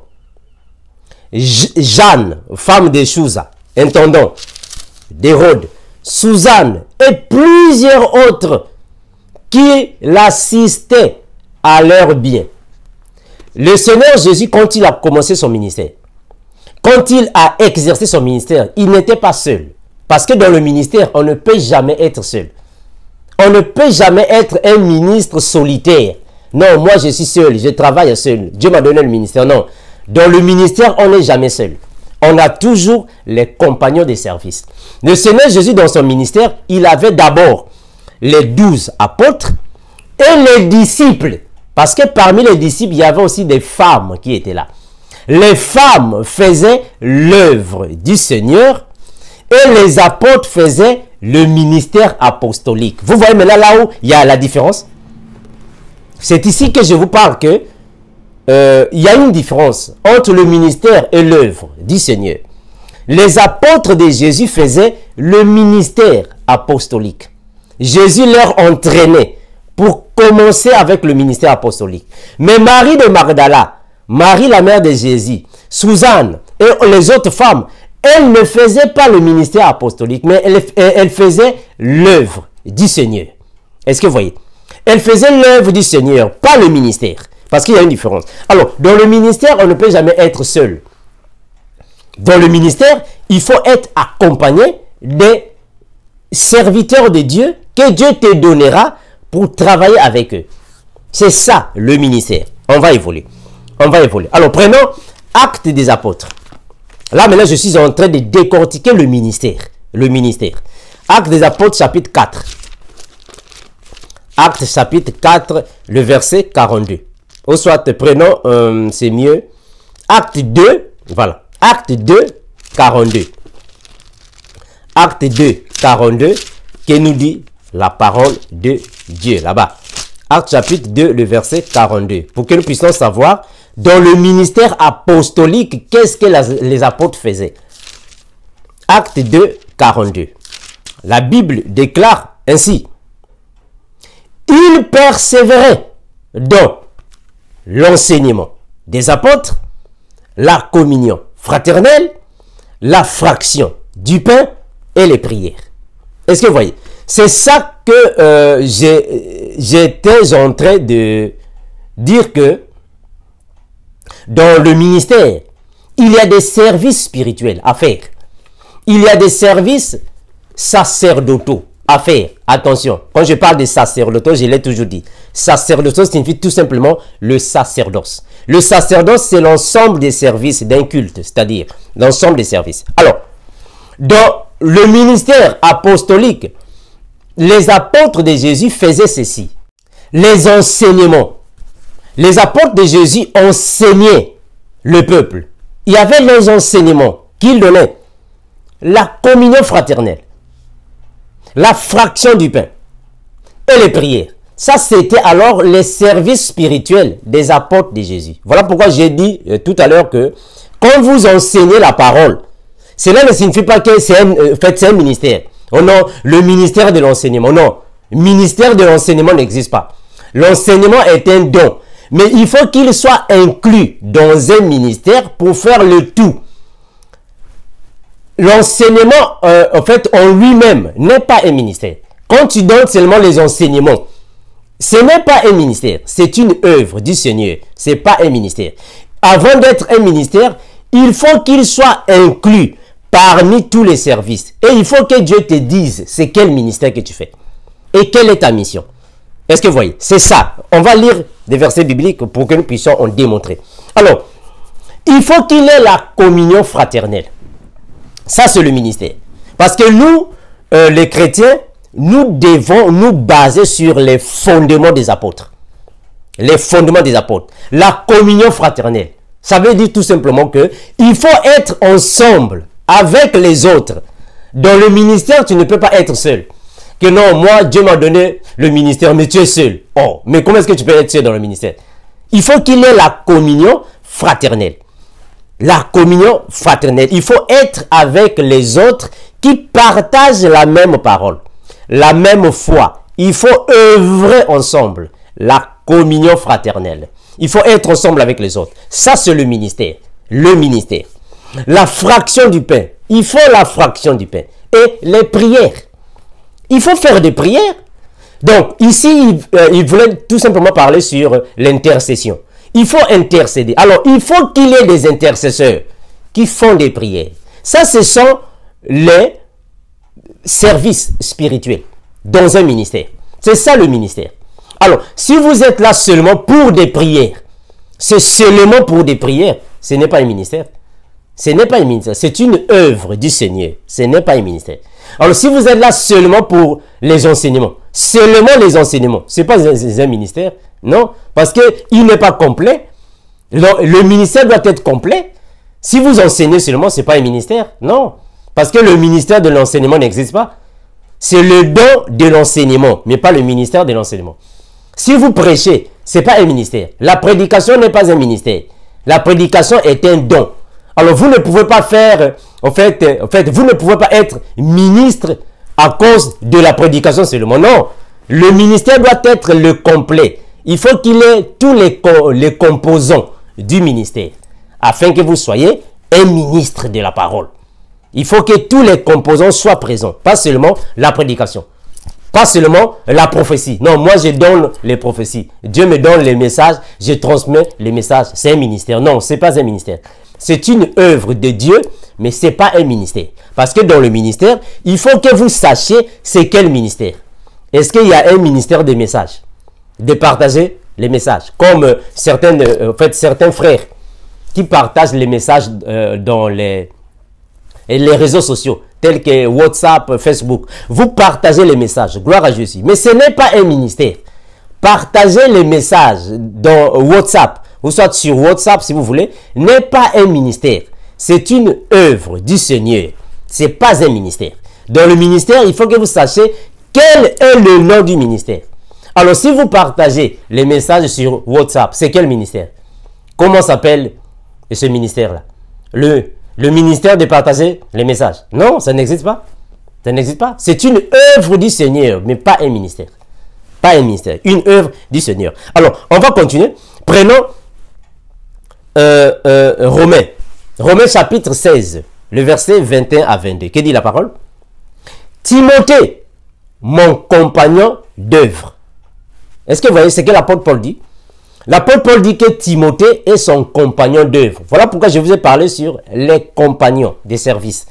Jeanne, femme de Chouza, intendant d'Hérode, Suzanne et plusieurs autres qui l'assistaient à leur bien. Le Seigneur Jésus, quand il a commencé son ministère, quand il a exercé son ministère, il n'était pas seul. Parce que dans le ministère, on ne peut jamais être seul. On ne peut jamais être un ministre solitaire. Non, moi je suis seul, je travaille seul. Dieu m'a donné le ministère. Non, dans le ministère, on n'est jamais seul. On a toujours les compagnons des services. Le Seigneur Jésus, dans son ministère, il avait d'abord les 12 apôtres et les disciples. Parce que parmi les disciples, il y avait aussi des femmes qui étaient là. Les femmes faisaient l'œuvre du Seigneur et les apôtres faisaient le ministère apostolique. Vous voyez maintenant là où il y a la différence? C'est ici que je vous parle que il y a une différence entre le ministère et l'œuvre du Seigneur. Les apôtres de Jésus faisaient le ministère apostolique. Jésus leur entraînait pour commencer avec le ministère apostolique. Mais Marie de Magdala, Marie la mère de Jésus, Suzanne et les autres femmes, elles ne faisaient pas le ministère apostolique, mais elles faisaient l'œuvre du Seigneur. Est-ce que vous voyez? Elles faisaient l'œuvre du Seigneur, pas le ministère. Parce qu'il y a une différence. Alors, dans le ministère, on ne peut jamais être seul. Dans le ministère, il faut être accompagné des serviteurs de Dieu que Dieu te donnera pour travailler avec eux. C'est ça le ministère. On va évoluer. On va évoluer. Alors, prenons Actes des Apôtres. Là, maintenant, je suis en train de décortiquer le ministère. Le ministère. Actes des Apôtres, chapitre 4. Actes, chapitre 4, le verset 42. Ou soit, prenons, c'est mieux. Acte 2, voilà. Acte 2, 42. Acte 2, 42, qui nous dit la parole de Dieu, là-bas. Acte chapitre 2, le verset 42. Pour que nous puissions savoir, dans le ministère apostolique, qu'est-ce que les apôtres faisaient. Acte 2, 42. La Bible déclare ainsi. Ils persévéraient dans l'enseignement des apôtres, la communion fraternelle, la fraction du pain et les prières. Est-ce que vous voyez? C'est ça que j'étais en train de dire, que dans le ministère, il y a des services spirituels à faire. Il y a des services sacerdotaux à faire. Attention, quand je parle de sacerdotaux, je l'ai toujours dit. Sacerdoce signifie tout simplement le sacerdoce. Le sacerdoce, c'est l'ensemble des services d'un culte, c'est-à-dire l'ensemble des services. Alors, dans le ministère apostolique, les apôtres de Jésus faisaient ceci. Les enseignements. Les apôtres de Jésus enseignaient le peuple. Il y avait les enseignements qu'ils donnaient. La communion fraternelle. La fraction du pain. Et les prières. Ça, c'était alors les services spirituels des apôtres de Jésus. Voilà pourquoi j'ai dit tout à l'heure que quand vous enseignez la parole, cela ne signifie pas que c'est un ministère. Oh non, le ministère de l'enseignement. Non, le ministère de l'enseignement n'existe pas. L'enseignement est un don. Mais il faut qu'il soit inclus dans un ministère pour faire le tout. L'enseignement, en fait, en lui-même, n'est pas un ministère. Quand tu donnes seulement les enseignements, ce n'est pas un ministère. C'est une œuvre du Seigneur. Ce n'est pas un ministère. Avant d'être un ministère, il faut qu'il soit inclus parmi tous les services. Et il faut que Dieu te dise c'est quel ministère que tu fais. Et quelle est ta mission. Est-ce que vous voyez? C'est ça. On va lire des versets bibliques pour que nous puissions en démontrer. Alors, il faut qu'il ait la communion fraternelle. Ça, c'est le ministère. Parce que nous, les chrétiens, nous devons nous baser sur les fondements des apôtres. Les fondements des apôtres. La communion fraternelle. Ça veut dire tout simplement que il faut être ensemble avec les autres. Dans le ministère, tu ne peux pas être seul. Que non, moi, Dieu m'a donné le ministère, mais tu es seul. Oh, mais comment est-ce que tu peux être seul dans le ministère? Il faut qu'il ait la communion fraternelle. La communion fraternelle. Il faut être avec les autres qui partagent la même parole, la même foi. Il faut œuvrer ensemble. La communion fraternelle. Il faut être ensemble avec les autres. Ça, c'est le ministère. Le ministère. La fraction du pain. Il faut la fraction du pain. Et les prières. Il faut faire des prières. Donc, ici, il voulait tout simplement parler sur l'intercession. Il faut intercéder. Alors, il faut qu'il y ait des intercesseurs qui font des prières. Ça, ce sont les services spirituels dans un ministère. C'est ça le ministère. Alors, si vous êtes là seulement pour des prières, c'est seulement pour des prières, ce n'est pas un ministère. Ce n'est pas un ministère. C'est une œuvre du Seigneur. Ce n'est pas un ministère. Alors, si vous êtes là seulement pour les enseignements, seulement les enseignements, ce n'est pas un ministère. Non, parce qu'il n'est pas complet. Le ministère doit être complet. Si vous enseignez seulement, ce n'est pas un ministère. Non, parce que le ministère de l'enseignement n'existe pas. c'est le don de l'enseignement, mais pas le ministère de l'enseignement. Si vous prêchez, ce n'est pas un ministère. La prédication n'est pas un ministère. La prédication est un don. Alors, vous ne pouvez pas faire, en fait, vous ne pouvez pas être ministre à cause de la prédication seulement. Non, le ministère doit être le complet. Il faut qu'il ait tous les composants du ministère, afin que vous soyez un ministre de la parole. Il faut que tous les composants soient présents, pas seulement la prédication, pas seulement la prophétie. Non, moi je donne les prophéties. Dieu me donne les messages, je transmets les messages. C'est un ministère. Non, ce n'est pas un ministère. C'est une œuvre de Dieu, mais ce n'est pas un ministère. Parce que dans le ministère, il faut que vous sachiez c'est quel ministère. Est-ce qu'il y a un ministère des messages? De partager les messages. Comme certains frères qui partagent les messages dans les réseaux sociaux, tels que WhatsApp, Facebook. Vous partagez les messages, gloire à Jésus. Mais ce n'est pas un ministère. Partager les messages dans WhatsApp, ou soit sur WhatsApp si vous voulez, n'est pas un ministère. C'est une œuvre du Seigneur. Ce n'est pas un ministère. Dans le ministère, il faut que vous sachiez quel est le nom du ministère. Alors, si vous partagez les messages sur WhatsApp, c'est quel ministère? Comment s'appelle ce ministère-là? Le ministère de partager les messages. Non, ça n'existe pas. Ça n'existe pas. C'est une œuvre du Seigneur, mais pas un ministère. Pas un ministère. Une œuvre du Seigneur. Alors, on va continuer. Prenons Romains. Romains chapitre 16, le verset 21 à 22. Que dit la parole? Timothée, mon compagnon d'œuvre. Est-ce que vous voyez ce que l'apôtre Paul dit? L'apôtre Paul dit que Timothée est son compagnon d'œuvre. Voilà pourquoi je vous ai parlé sur les compagnons des services.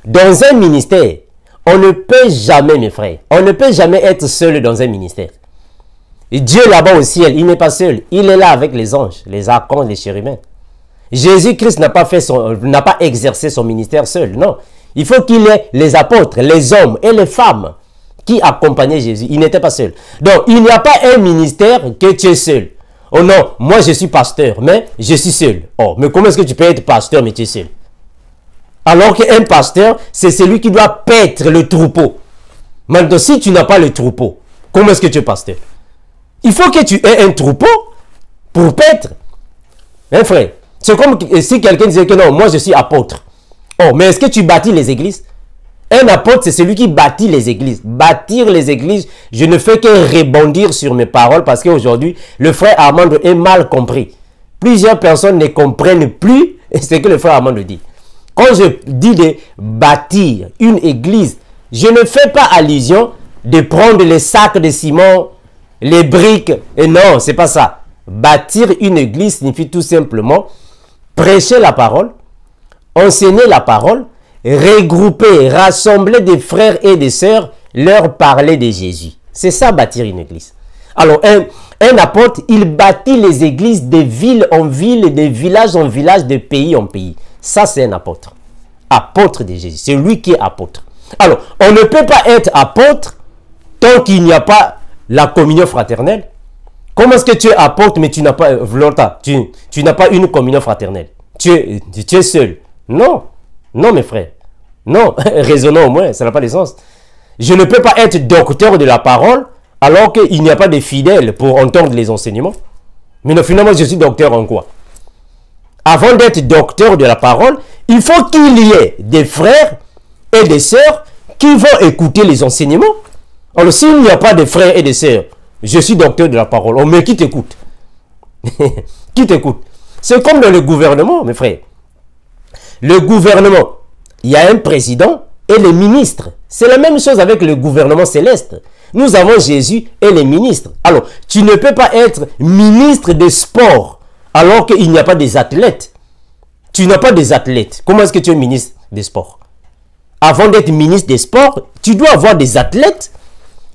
Dans un ministère, on ne peut jamais, mes frères, on ne peut jamais être seul dans un ministère. Et Dieu là-bas au ciel, il n'est pas seul. Il est là avec les anges, les archanges, les chérubins. Jésus-Christ n'a pas exercé son ministère seul, non. Il faut qu'il ait les apôtres, les hommes et les femmes qui accompagnaient Jésus. Il n'était pas seul. Donc, il n'y a pas un ministère que tu es seul. Oh non, moi je suis pasteur, mais je suis seul. Oh, mais comment est-ce que tu peux être pasteur, mais tu es seul? Alors qu'un pasteur, c'est celui qui doit paître le troupeau. Maintenant, si tu n'as pas le troupeau, comment est-ce que tu es pasteur? Il faut que tu aies un troupeau pour paître. Hein, frère? C'est comme si quelqu'un disait que non, moi je suis apôtre. Oh, mais est-ce que tu bâtis les églises? Un apôtre, c'est celui qui bâtit les églises. Bâtir les églises, je ne fais que rebondir sur mes paroles parce qu'aujourd'hui, le frère Armand est mal compris. Plusieurs personnes ne comprennent plus ce que le frère Armand dit. Quand je dis de bâtir une église, je ne fais pas allusion de prendre les sacs de ciment, les briques. Et non, c'est pas ça. Bâtir une église signifie tout simplement prêcher la parole, enseigner la parole, regrouper, rassembler des frères et des sœurs, leur parler de Jésus. C'est ça, bâtir une église. Alors, un apôtre, il bâtit les églises de ville en ville, de village en village, de pays en pays. Ça, c'est un apôtre. Apôtre de Jésus. C'est lui qui est apôtre. Alors, on ne peut pas être apôtre tant qu'il n'y a pas la communion fraternelle. Comment est-ce que tu es apôtre, mais tu n'as pas, tu n'as pas une communion fraternelle? Tu es seul. Non. Non, mes frères. Non, raisonnons au moins, ça n'a pas de sens. Je ne peux pas être docteur de la parole alors qu'il n'y a pas de fidèles pour entendre les enseignements. Mais non, finalement, je suis docteur en quoi? Avant d'être docteur de la parole, il faut qu'il y ait des frères et des sœurs qui vont écouter les enseignements. Alors, s'il n'y a pas de frères et de sœurs, je suis docteur de la parole. Oh, mais qui t'écoute? Qui t'écoute? C'est comme dans le gouvernement, mes frères. Le gouvernement, il y a un président et les ministres. C'est la même chose avec le gouvernement céleste. Nous avons Jésus et les ministres. Alors, tu ne peux pas être ministre des sports alors qu'il n'y a pas des athlètes. Tu n'as pas des athlètes. Comment est-ce que tu es ministre des sports? Avant d'être ministre des sports, tu dois avoir des athlètes.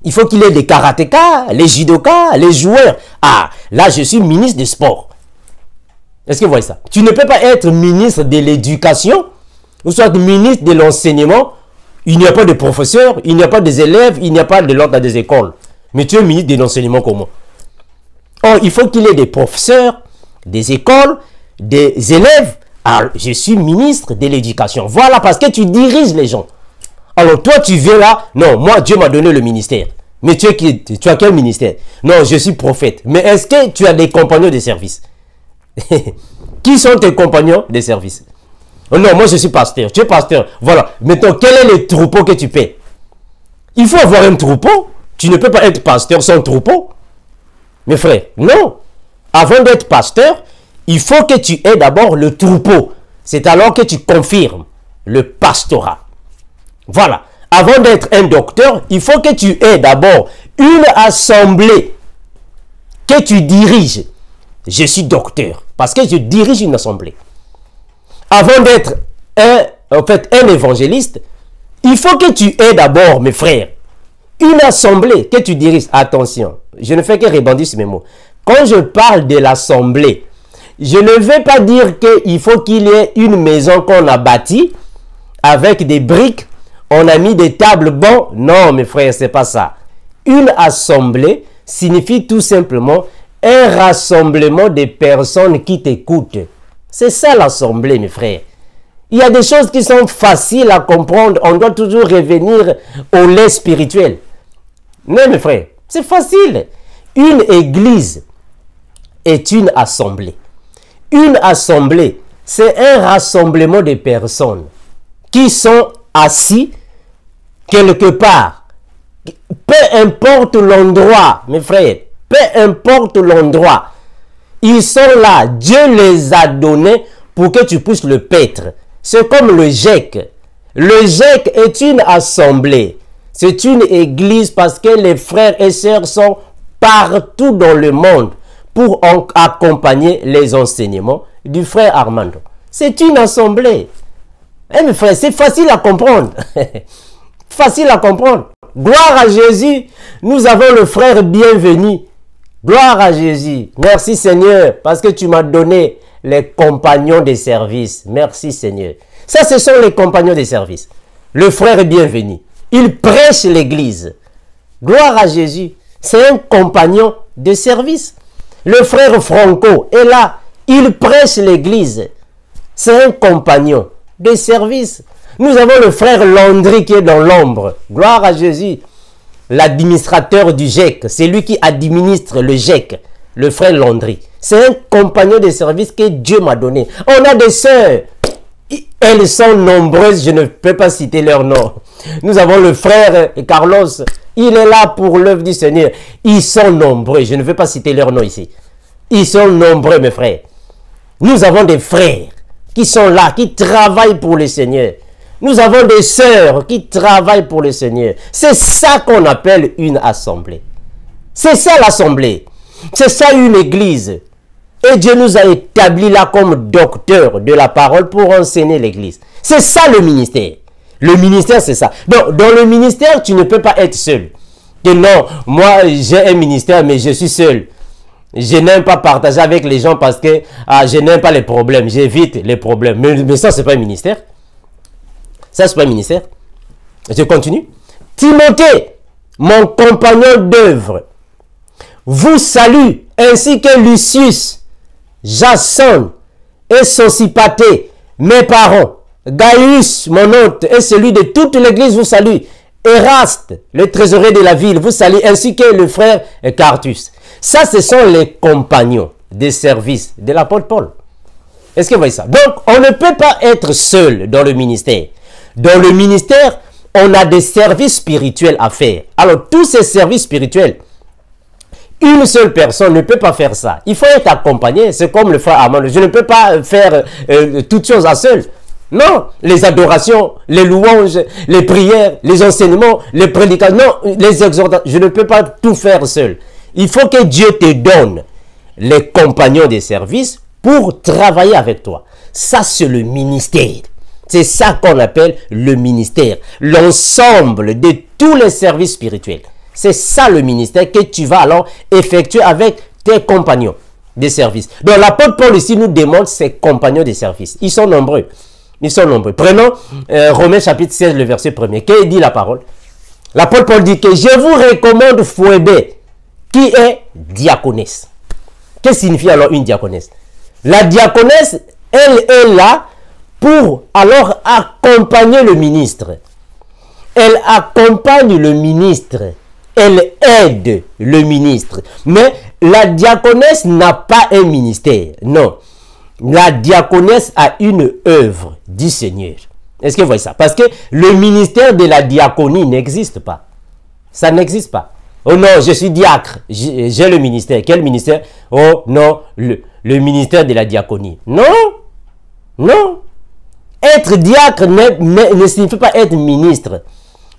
Il faut qu'il y ait des karatékas, les judokas, les joueurs. Ah, là, je suis ministre des sports. Est-ce que vous voyez ça? Tu ne peux pas être ministre de l'éducation ou soit ministre de l'enseignement. Il n'y a pas de professeurs, il n'y a pas des élèves, il n'y a pas de l'ordre des écoles. Mais tu es ministre de l'enseignement comment? Or, il faut qu'il y ait des professeurs, des écoles, des élèves. Alors, je suis ministre de l'éducation. Voilà, parce que tu diriges les gens. Alors toi, tu viens là. Non, moi, Dieu m'a donné le ministère. Mais tu as quel ministère? Non, je suis prophète. Mais est-ce que tu as des compagnons de service? Qui sont tes compagnons de service? Oh non, moi je suis pasteur. Tu es pasteur. Voilà. Maintenant, quel est le troupeau que tu paies? Il faut avoir un troupeau. Tu ne peux pas être pasteur sans troupeau. Mes frères, non. Avant d'être pasteur, il faut que tu aies d'abord le troupeau. C'est alors que tu confirmes le pastorat. Voilà. Avant d'être un docteur, il faut que tu aies d'abord une assemblée que tu diriges. Je suis docteur parce que je dirige une assemblée. Avant d'être un évangéliste, il faut que tu aies d'abord, mes frères, une assemblée que tu diriges. Attention, je ne fais que rebondir sur mes mots. Quand je parle de l'assemblée, je ne vais pas dire qu'il faut qu'il y ait une maison qu'on a bâtie avec des briques, on a mis des tables, bon. Non, mes frères, c'est pas ça. Une assemblée signifie tout simplement un rassemblement de personnes qui t'écoutent. C'est ça l'assemblée, mes frères. Il y a des choses qui sont faciles à comprendre. On doit toujours revenir au lait spirituel. Non, mes frères, c'est facile. Une église est une assemblée. Une assemblée, c'est un rassemblement de personnes qui sont assis quelque part. Peu importe l'endroit, mes frères, peu importe l'endroit, ils sont là. Dieu les a donnés pour que tu puisses le paître. C'est comme le GEC. Le GEC est une assemblée. C'est une église parce que les frères et sœurs sont partout dans le monde pour accompagner les enseignements du frère Armando. C'est une assemblée. Eh mes frères, c'est facile à comprendre. Facile à comprendre. Gloire à Jésus. Nous avons le frère bienvenu. Gloire à Jésus. Merci Seigneur parce que tu m'as donné les compagnons de service. Merci Seigneur. Ça, ce sont les compagnons de service. Le frère est bienvenu. Il prêche l'église. Gloire à Jésus. C'est un compagnon de service. Le frère Franco est là. Il prêche l'église. C'est un compagnon de service. Nous avons le frère Landry qui est dans l'ombre. Gloire à Jésus. L'administrateur du GEC. C'est lui qui administre le GEC. Le frère Landry. C'est un compagnon de service que Dieu m'a donné. On a des sœurs. Elles sont nombreuses. Je ne peux pas citer leur nom. Nous avons le frère Carlos. Il est là pour l'œuvre du Seigneur. Ils sont nombreux. Je ne veux pas citer leur nom ici. Ils sont nombreux, mes frères. Nous avons des frères qui sont là, qui travaillent pour le Seigneur. Nous avons des sœurs qui travaillent pour le Seigneur. C'est ça qu'on appelle une assemblée. C'est ça l'assemblée. C'est ça une église. Et Dieu nous a établis là comme docteurs de la parole pour enseigner l'église. C'est ça le ministère. Le ministère, c'est ça. Donc, dans le ministère, tu ne peux pas être seul. Que non, moi, j'ai un ministère, mais je suis seul. Je n'aime pas partager avec les gens parce que je n'aime pas les problèmes. J'évite les problèmes. Mais ça, c'est pas un ministère. Ça, c'est pas un ministère. Je continue. Timothée, mon compagnon d'œuvre, vous salue, ainsi que Lucius, Jason et Sosipater, mes parents. Gaius, mon hôte, et celui de toute l'église vous salue. Eraste, le trésorier de la ville, vous salue, ainsi que le frère Quartus. Ça, ce sont les compagnons des services de l'apôtre Paul. Est-ce que vous voyez ça? Donc, on ne peut pas être seul dans le ministère. Dans le ministère, on a des services spirituels à faire. Alors, tous ces services spirituels, une seule personne ne peut pas faire ça. Il faut être accompagné. C'est comme le frère Armando. Je ne peux pas faire toutes choses à seul. Non, les adorations, les louanges, les prières, les enseignements, les prédications, non, les exhortations. Je ne peux pas tout faire seul. Il faut que Dieu te donne les compagnons des services pour travailler avec toi. Ça, c'est le ministère. C'est ça qu'on appelle le ministère. L'ensemble de tous les services spirituels. C'est ça le ministère que tu vas alors effectuer avec tes compagnons des services. Donc l'apôtre Paul ici nous demande ses compagnons des services. Ils sont nombreux. Ils sont nombreux. Prenons Romains chapitre 16, le verset 1er. Qu'est-ce dit la parole? L'apôtre Paul dit que je vous recommande Phoébé, qui est diaconesse. Qu'est-ce que signifie alors une diaconesse? La diaconesse, elle est là pour alors accompagner le ministre. Elle accompagne le ministre. Elle aide le ministre. Mais la diaconesse n'a pas un ministère. Non. La diaconesse a une œuvre du Seigneur. Est-ce que vous voyez ça? Parce que le ministère de la diaconie n'existe pas. Ça n'existe pas. Oh non, je suis diacre. J'ai le ministère. Quel ministère? Oh non, le ministère de la diaconie. Non. Non. Être diacre ne signifie pas être ministre.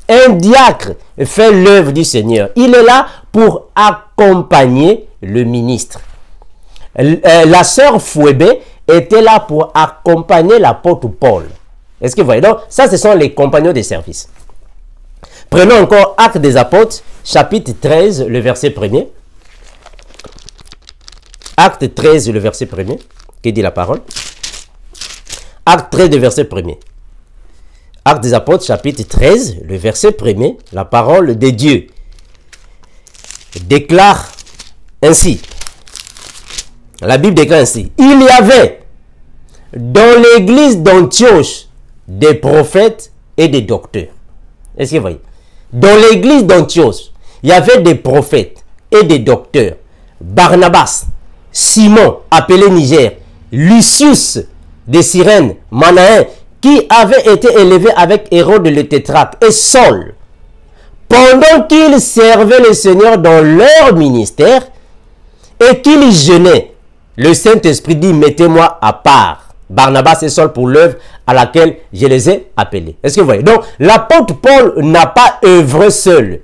Un diacre fait l'œuvre du Seigneur. Il est là pour accompagner le ministre. La sœur Fouébé était là pour accompagner l'apôtre Paul. Est-ce que vous voyez? Donc, ça, ce sont les compagnons de service. Prenons encore Actes des Apôtres, chapitre 13, le verset 1er. Acte 13, le verset 1er. Que dit la parole? Acte 13, le verset 1er. Actes des Apôtres, chapitre 13, le verset 1er. La parole de Dieu déclare ainsi. La Bible déclare ainsi. Il y avait dans l'église d'Antioche des prophètes et des docteurs. Est-ce que vous voyez? Dans l'église d'Antioche, il y avait des prophètes et des docteurs. Barnabas, Simon, appelé Niger, Lucius de Cyrène, Manaen, qui avait été élevé avec Hérode le tétrarque, et Saul. Pendant qu'ils servaient le Seigneur dans leur ministère et qu'ils jeûnaient, le Saint-Esprit dit, mettez-moi à part Barnabas et Saul pour l'œuvre à laquelle je les ai appelés. Est-ce que vous voyez? Donc, l'apôtre Paul n'a pas œuvré seul.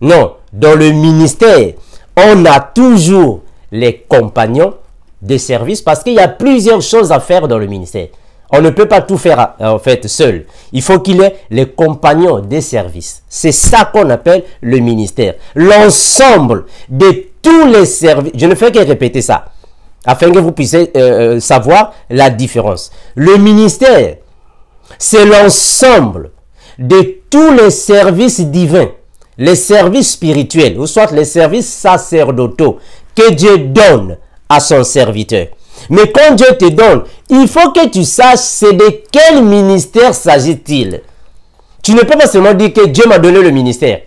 Non, dans le ministère, on a toujours les compagnons de service parce qu'il y a plusieurs choses à faire dans le ministère. On ne peut pas tout faire en fait seul. Il faut qu'il y ait les compagnons des services. C'est ça qu'on appelle le ministère. L'ensemble de tous les services. Je ne fais que répéter ça afin que vous puissiez savoir la différence. Le ministère, c'est l'ensemble de tous les services divins, les services spirituels, ou soit les services sacerdotaux que Dieu donne à son serviteur. Mais quand Dieu te donne, il faut que tu saches c'est de quel ministère s'agit-il. Tu ne peux pas seulement dire que Dieu m'a donné le ministère.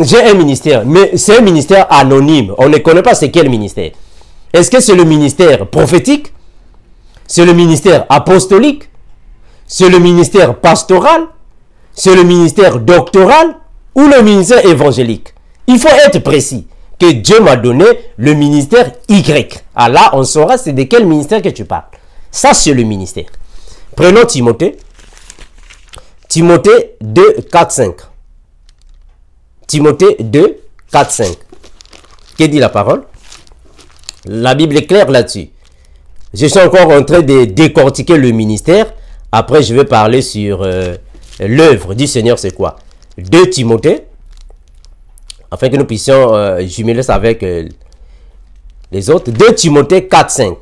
J'ai un ministère, mais c'est un ministère anonyme. On ne connaît pas c'est quel ministère. Est-ce que c'est le ministère prophétique? C'est le ministère apostolique? C'est le ministère pastoral? C'est le ministère doctoral? Ou le ministère évangélique? Il faut être précis. Que Dieu m'a donné le ministère Y. Ah là, on saura c'est de quel ministère que tu parles. Ça, c'est le ministère. Prenons Timothée. Timothée 2, 4, 5. Timothée 2, 4, 5. Que dit la parole? La Bible est claire là-dessus. Je suis encore en train de décortiquer le ministère. Après, je vais parler sur l'œuvre du Seigneur, c'est quoi? 2 Timothée. Afin que nous puissions jumeler ça avec les autres. 2 Timothée 4, 5.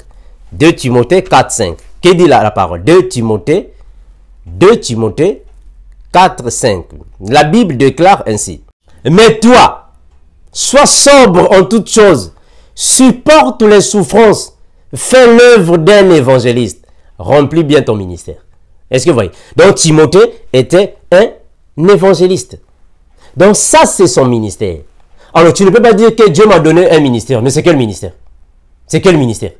2 Timothée 4, 5. Que dit la parole? 2 Timothée 4, 5. La Bible déclare ainsi. Mais toi, sois sobre en toutes choses. Supporte les souffrances. Fais l'œuvre d'un évangéliste. Remplis bien ton ministère. Est-ce que vous voyez? Donc Timothée était un évangéliste. Donc ça, c'est son ministère. Alors, tu ne peux pas dire que Dieu m'a donné un ministère. Mais c'est quel ministère? C'est quel ministère?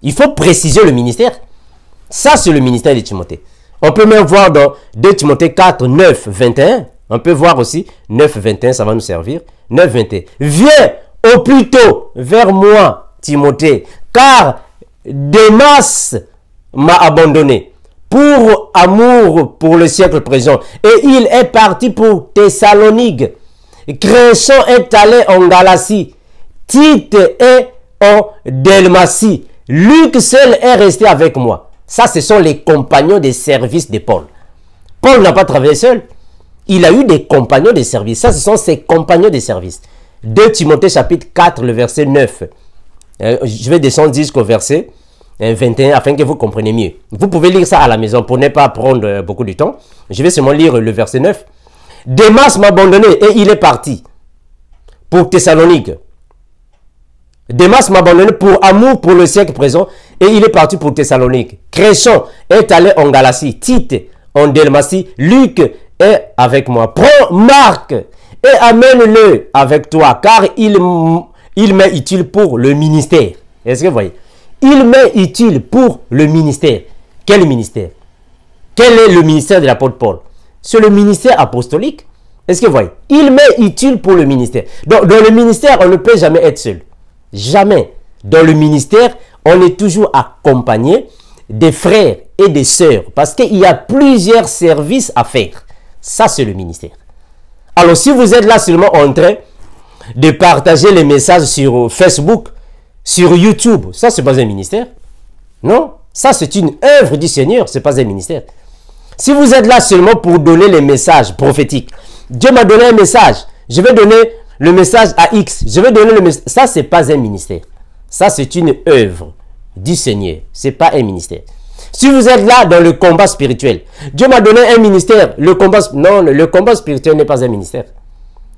Il faut préciser le ministère. Ça, c'est le ministère de Timothée. On peut même voir dans 2 Timothée 4, 9, 21. On peut voir aussi 9, 21, ça va nous servir. 9, 21. Viens au plus tôt vers moi, Timothée, car Démas m'a abandonné pour amour pour le siècle présent. Et il est parti pour Thessalonique. Crescent est allé en Galatie. Tite est en Dalmatie. Luc seul est resté avec moi. Ça, ce sont les compagnons de service de Paul. Paul n'a pas travaillé seul. Il a eu des compagnons de service. Ça, ce sont ses compagnons de service. 2 Timothée chapitre 4, le verset 9. Je vais descendre jusqu'au verset 21 afin que vous compreniez mieux. Vous pouvez lire ça à la maison pour ne pas prendre beaucoup de temps. Je vais seulement lire le verset 9. Démas m'a abandonné et il est parti pour Thessalonique. Démas m'a abandonné pour amour pour le siècle présent et il est parti pour Thessalonique. Crescent est allé en Galatie. Tite en Dalmatie. Luc est est avec moi. Prends Marc et amène-le avec toi, car il m'est utile pour le ministère. Est-ce que vous voyez? Il m'est utile pour le ministère. Quel ministère? Quel est le ministère de l'apôtre Paul? C'est le ministère apostolique. Est-ce que vous voyez? Il m'est utile pour le ministère. Donc, dans le ministère, on ne peut jamais être seul. Jamais. Dans le ministère, on est toujours accompagné des frères et des sœurs. Parce qu'il y a plusieurs services à faire. Ça, c'est le ministère. Alors, si vous êtes là seulement en train de partager les messages sur Facebook, sur YouTube, ça, c'est pas un ministère. Non, ça, c'est une œuvre du Seigneur, c'est pas un ministère. Si vous êtes là seulement pour donner les messages prophétiques, Dieu m'a donné un message, je vais donner le message à X, je vais donner le message, ça, c'est pas un ministère. Ça, c'est une œuvre du Seigneur, c'est pas un ministère. Si vous êtes là dans le combat spirituel, Dieu m'a donné un ministère, le combat spirituel n'est pas un ministère.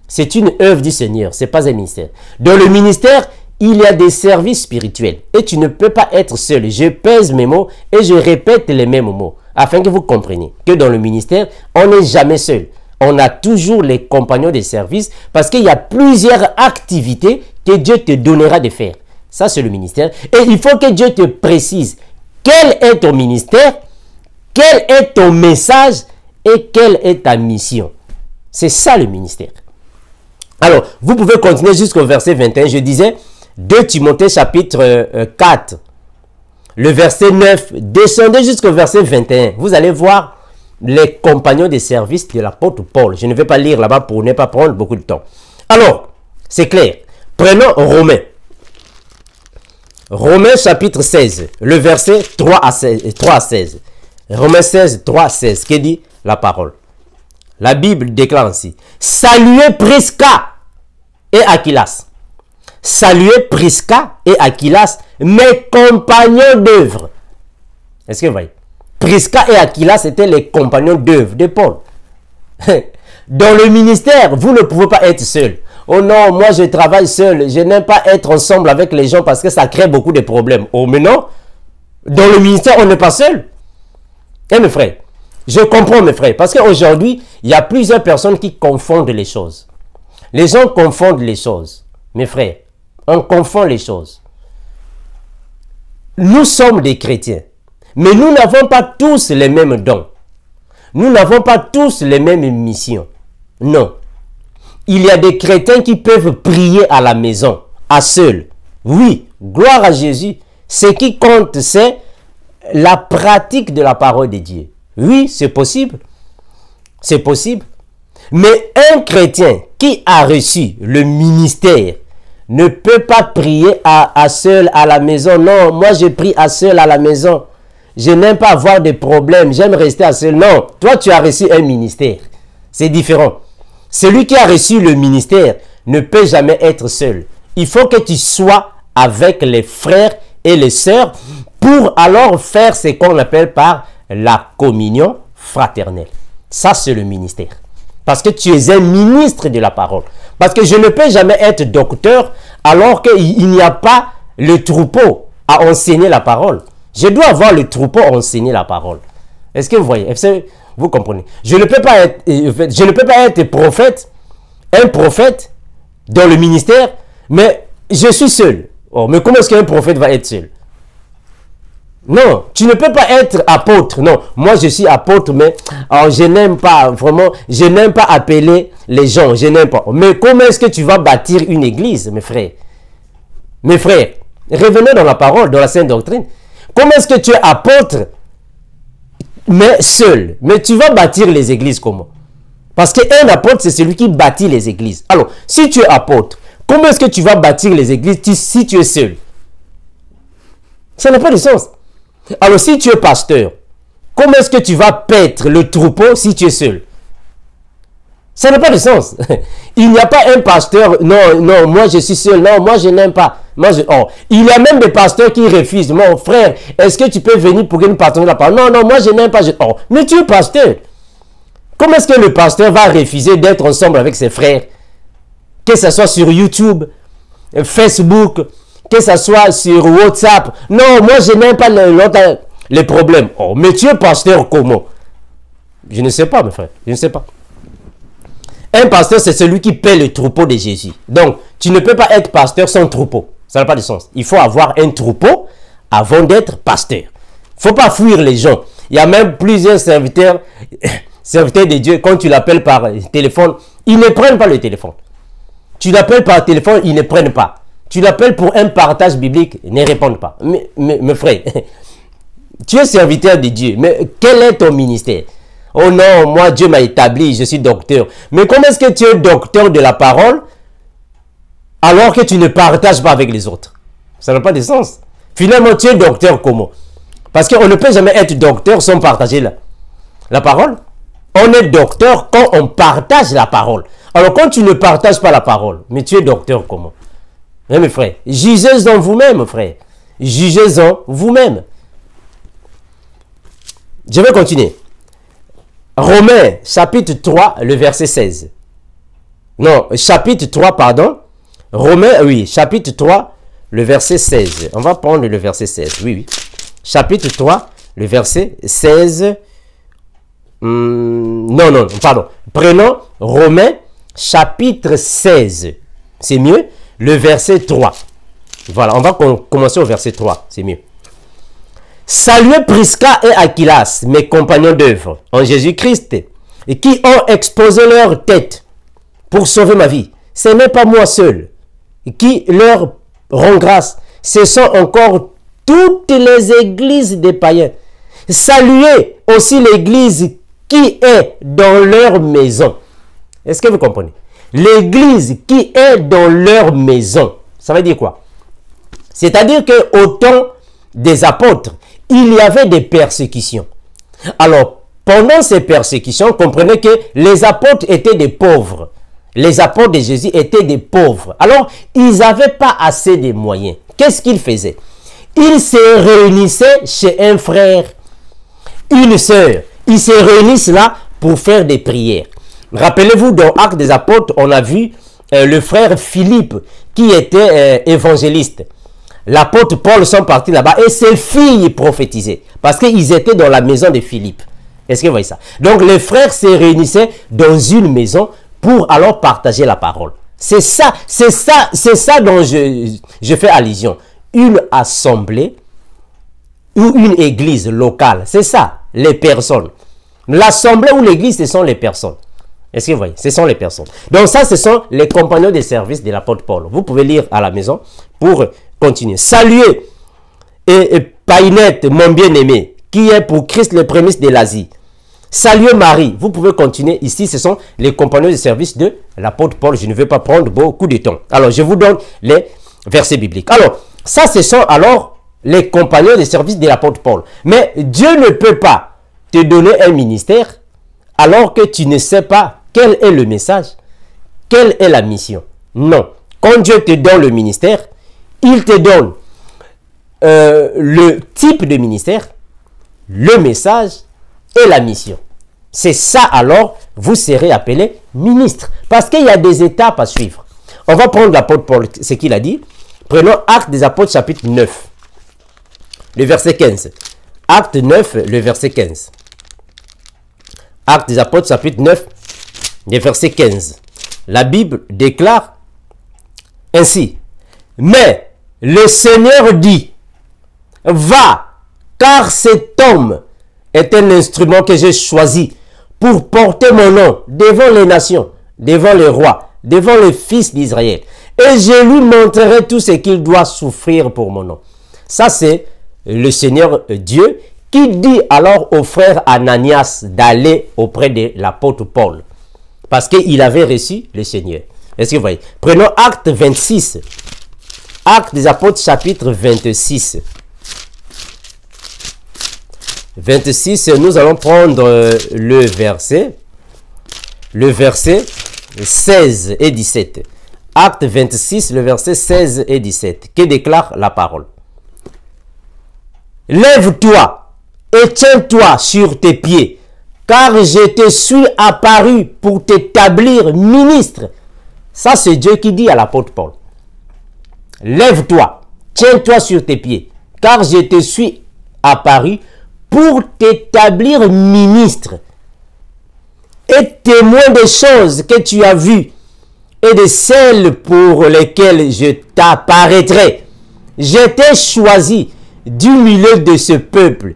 C'est une œuvre du Seigneur, c'est pas un ministère. Dans le ministère, il y a des services spirituels et tu ne peux pas être seul. Je pèse mes mots et je répète les mêmes mots afin que vous compreniez que dans le ministère, on n'est jamais seul. On a toujours les compagnons des services parce qu'il y a plusieurs activités que Dieu te donnera de faire. Ça, c'est le ministère. Et il faut que Dieu te précise quel est ton ministère, quel est ton message et quelle est ta mission. C'est ça le ministère. Alors, vous pouvez continuer jusqu'au verset 21. Je disais, 2 Timothée chapitre 4, le verset 9, descendez jusqu'au verset 21. Vous allez voir les compagnons des services de l'apôtre Paul. Je ne vais pas lire là-bas pour ne pas prendre beaucoup de temps. Alors, c'est clair. Prenons Romains. Romains chapitre 16, le verset 3 à 16. Romains 16, 3 à 16. Que dit la parole? La Bible déclare ainsi. Saluez Prisca et Aquilas. Saluez Prisca et Aquilas, mes compagnons d'œuvre. Est-ce que vous voyez? Prisca et Aquilas étaient les compagnons d'œuvre de Paul. Dans le ministère, vous ne pouvez pas être seul. Oh non, moi je travaille seul. Je n'aime pas être ensemble avec les gens parce que ça crée beaucoup de problèmes. Oh mais non, dans le ministère, on n'est pas seul. Et mes frères, je comprends mes frères, parce qu'aujourd'hui, il y a plusieurs personnes qui confondent les choses. Les gens confondent les choses. Mes frères, on confond les choses. Nous sommes des chrétiens, mais nous n'avons pas tous les mêmes dons. Nous n'avons pas tous les mêmes missions. Non. Il y a des chrétiens qui peuvent prier à la maison, à seul. Oui, gloire à Jésus. Ce qui compte, c'est la pratique de la parole de Dieu. Oui, c'est possible. C'est possible. Mais un chrétien qui a reçu le ministère ne peut pas prier à seul à la maison. Non, moi je prie à seul à la maison. Je n'aime pas avoir de problèmes. J'aime rester à seul. Non, toi tu as reçu un ministère. C'est différent. Celui qui a reçu le ministère ne peut jamais être seul. Il faut que tu sois avec les frères et les sœurs pour alors faire ce qu'on appelle par la communion fraternelle. Ça, c'est le ministère. Parce que tu es un ministre de la parole. Parce que je ne peux jamais être docteur alors qu'il n'y a pas le troupeau à enseigner la parole. Je dois avoir le troupeau à enseigner la parole. Est-ce que vous voyez? Vous comprenez? Je ne peux pas être prophète, un prophète dans le ministère, mais je suis seul. Oh, mais comment est-ce qu'un prophète va être seul? Non, tu ne peux pas être apôtre. Non, moi je suis apôtre, mais je n'aime pas, vraiment, je n'aime pas appeler les gens, je n'aime pas. Mais comment est-ce que tu vas bâtir une église, mes frères? Mes frères, revenez dans la parole, dans la sainte doctrine. Comment est-ce que tu es apôtre, mais seul? Mais tu vas bâtir les églises comment? Parce qu'un apôtre, c'est celui qui bâtit les églises. Alors, si tu es apôtre, comment est-ce que tu vas bâtir les églises si tu es seul? Ça n'a pas de sens. Alors, si tu es pasteur, comment est-ce que tu vas paître le troupeau si tu es seul? Ça n'a pas de sens. Il n'y a pas un pasteur, non, non, moi je suis seul, non, moi je n'aime pas. Il y a même des pasteurs qui refusent. Mon frère, est-ce que tu peux venir pour que nous partagions la parole? Non, non, moi je n'aime pas. Mais tu es pasteur. Comment est-ce que le pasteur va refuser d'être ensemble avec ses frères? Que ce soit sur YouTube, Facebook, que ce soit sur WhatsApp. Non, moi je n'aime pas les problèmes. Oh, mais tu es pasteur comment? Je ne sais pas, mes frères. Je ne sais pas. Un pasteur, c'est celui qui paie le troupeau de Jésus. Donc, tu ne peux pas être pasteur sans troupeau. Ça n'a pas de sens. Il faut avoir un troupeau avant d'être pasteur. Il ne faut pas fuir les gens. Il y a même plusieurs serviteurs de Dieu. Quand tu l'appelles par téléphone, ils ne prennent pas le téléphone. Tu l'appelles par téléphone, ils ne prennent pas. Tu l'appelles pour un partage biblique, ils ne répondent pas. Mais frère, tu es serviteur de Dieu, mais quel est ton ministère? Oh non, moi Dieu m'a établi, je suis docteur. Mais comment est-ce que tu es docteur de la parole alors que tu ne partages pas avec les autres? Ça n'a pas de sens. Finalement, tu es docteur comment? Parce qu'on ne peut jamais être docteur sans partager la parole. On est docteur quand on partage la parole. Alors quand tu ne partages pas la parole, mais tu es docteur comment? Mais mes frères, jugez-en vous-même, frère. Jugez-en vous-même. Je vais continuer. Romains, chapitre 3, le verset 16. Non, chapitre 3, pardon. Romains, oui, chapitre 3, le verset 16. On va prendre le verset 16, oui, oui. Chapitre 3, le verset 16. Non, pardon. Prenons Romains, chapitre 16. C'est mieux. Le verset 3. Voilà, on va commencer au verset 3. C'est mieux. Saluez Prisca et Aquilas, mes compagnons d'œuvre en Jésus-Christ, et qui ont exposé leur tête pour sauver ma vie. Ce n'est pas moi seul qui leur rend grâce. Ce sont encore toutes les églises des païens. Saluez aussi l'église qui est dans leur maison. Est-ce que vous comprenez? L'église qui est dans leur maison. Ça veut dire quoi? C'est-à-dire qu'au temps des apôtres, il y avait des persécutions. Alors, pendant ces persécutions, comprenez que les apôtres étaient des pauvres. Les apôtres de Jésus étaient des pauvres. Alors, ils n'avaient pas assez de moyens. Qu'est-ce qu'ils faisaient? Ils se réunissaient chez un frère, une sœur. Ils se réunissent là pour faire des prières. Rappelez-vous, dans Actes des Apôtres, on a vu le frère Philippe qui était évangéliste. L'apôtre Paul sont partis là-bas et ses filles prophétisaient parce qu'ils étaient dans la maison de Philippe. Est-ce que vous voyez ça? Donc les frères se réunissaient dans une maison pour alors partager la parole. C'est ça dont je fais allusion. Une assemblée ou une église locale, c'est ça, les personnes. L'assemblée ou l'église, ce sont les personnes. Est-ce que vous voyez? Ce sont les personnes. Donc ça, ce sont les compagnons de service de l'apôtre Paul. Vous pouvez lire à la maison pour continuer. Saluez et Païnette, mon bien-aimé, qui est pour Christ le prémisse de l'Asie. Saluez Marie. Vous pouvez continuer. Ici, ce sont les compagnons de service de l'apôtre Paul. Je ne vais pas prendre beaucoup de temps. Alors, je vous donne les versets bibliques. Alors, ça, ce sont alors les compagnons de service de l'apôtre Paul. Mais Dieu ne peut pas te donner un ministère alors que tu ne sais pas quel est le message, quelle est la mission. Non. Quand Dieu te donne le ministère, il te donne le type de ministère, le message et la mission. C'est ça alors, vous serez appelé ministre. Parce qu'il y a des étapes à suivre. On va prendre l'apôtre Paul, ce qu'il a dit. Prenons Actes des Apôtres chapitre 9, le verset 15. Acte 9, le verset 15. Actes des Apôtres chapitre 9, le verset 15. La Bible déclare ainsi. Mais le Seigneur dit, va, car cet homme est un instrument que j'ai choisi pour porter mon nom devant les nations, devant les rois, devant les fils d'Israël. Et je lui montrerai tout ce qu'il doit souffrir pour mon nom. Ça, c'est le Seigneur Dieu qui dit alors au frère Ananias d'aller auprès de l'apôtre Paul. Parce qu'il avait reçu le Seigneur. Est-ce que vous voyez? Prenons Acte 26. Actes des Apôtres chapitre 26. 26, nous allons prendre le verset 16 et 17. Acte 26, le verset 16 et 17, qui déclare la parole. Lève-toi et tiens-toi sur tes pieds, car je te suis apparu pour t'établir ministre. Ça, c'est Dieu qui dit à l'apôtre Paul. Lève-toi, tiens-toi sur tes pieds, car je te suis apparu pour t'établir ministre et témoin des choses que tu as vues et de celles pour lesquelles je t'apparaîtrai. Je t'ai choisi du milieu de ce peuple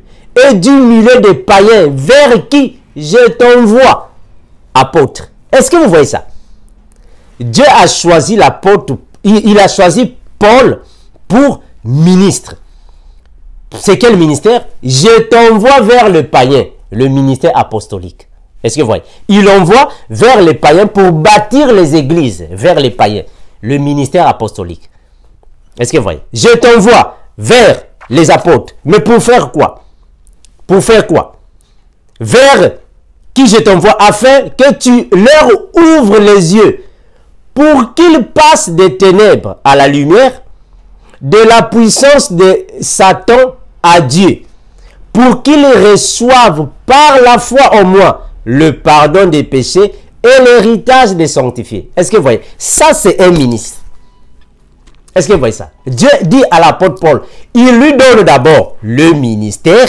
et du milieu des païens vers qui je t'envoie. Apôtre. Est-ce que vous voyez ça? Dieu a choisi l'apôtre, il a choisi Paul pour ministre. C'est quel ministère? Je t'envoie vers le païen, le ministère apostolique. Est-ce que vous voyez? Il envoie vers les païens pour bâtir les églises, vers les païens, le ministère apostolique. Est-ce que vous voyez? Je t'envoie vers les apôtres, mais pour faire quoi? Pour faire quoi? Vers qui je t'envoie afin que tu leur ouvres les yeux pour qu'ils passent des ténèbres à la lumière, de la puissance de Satan à Dieu, pour qu'ils reçoivent par la foi en moi le pardon des péchés et l'héritage des sanctifiés. Est-ce que vous voyez? Ça, c'est un ministre. Est-ce que vous voyez ça? Dieu dit à l'apôtre Paul, il lui donne d'abord le ministère.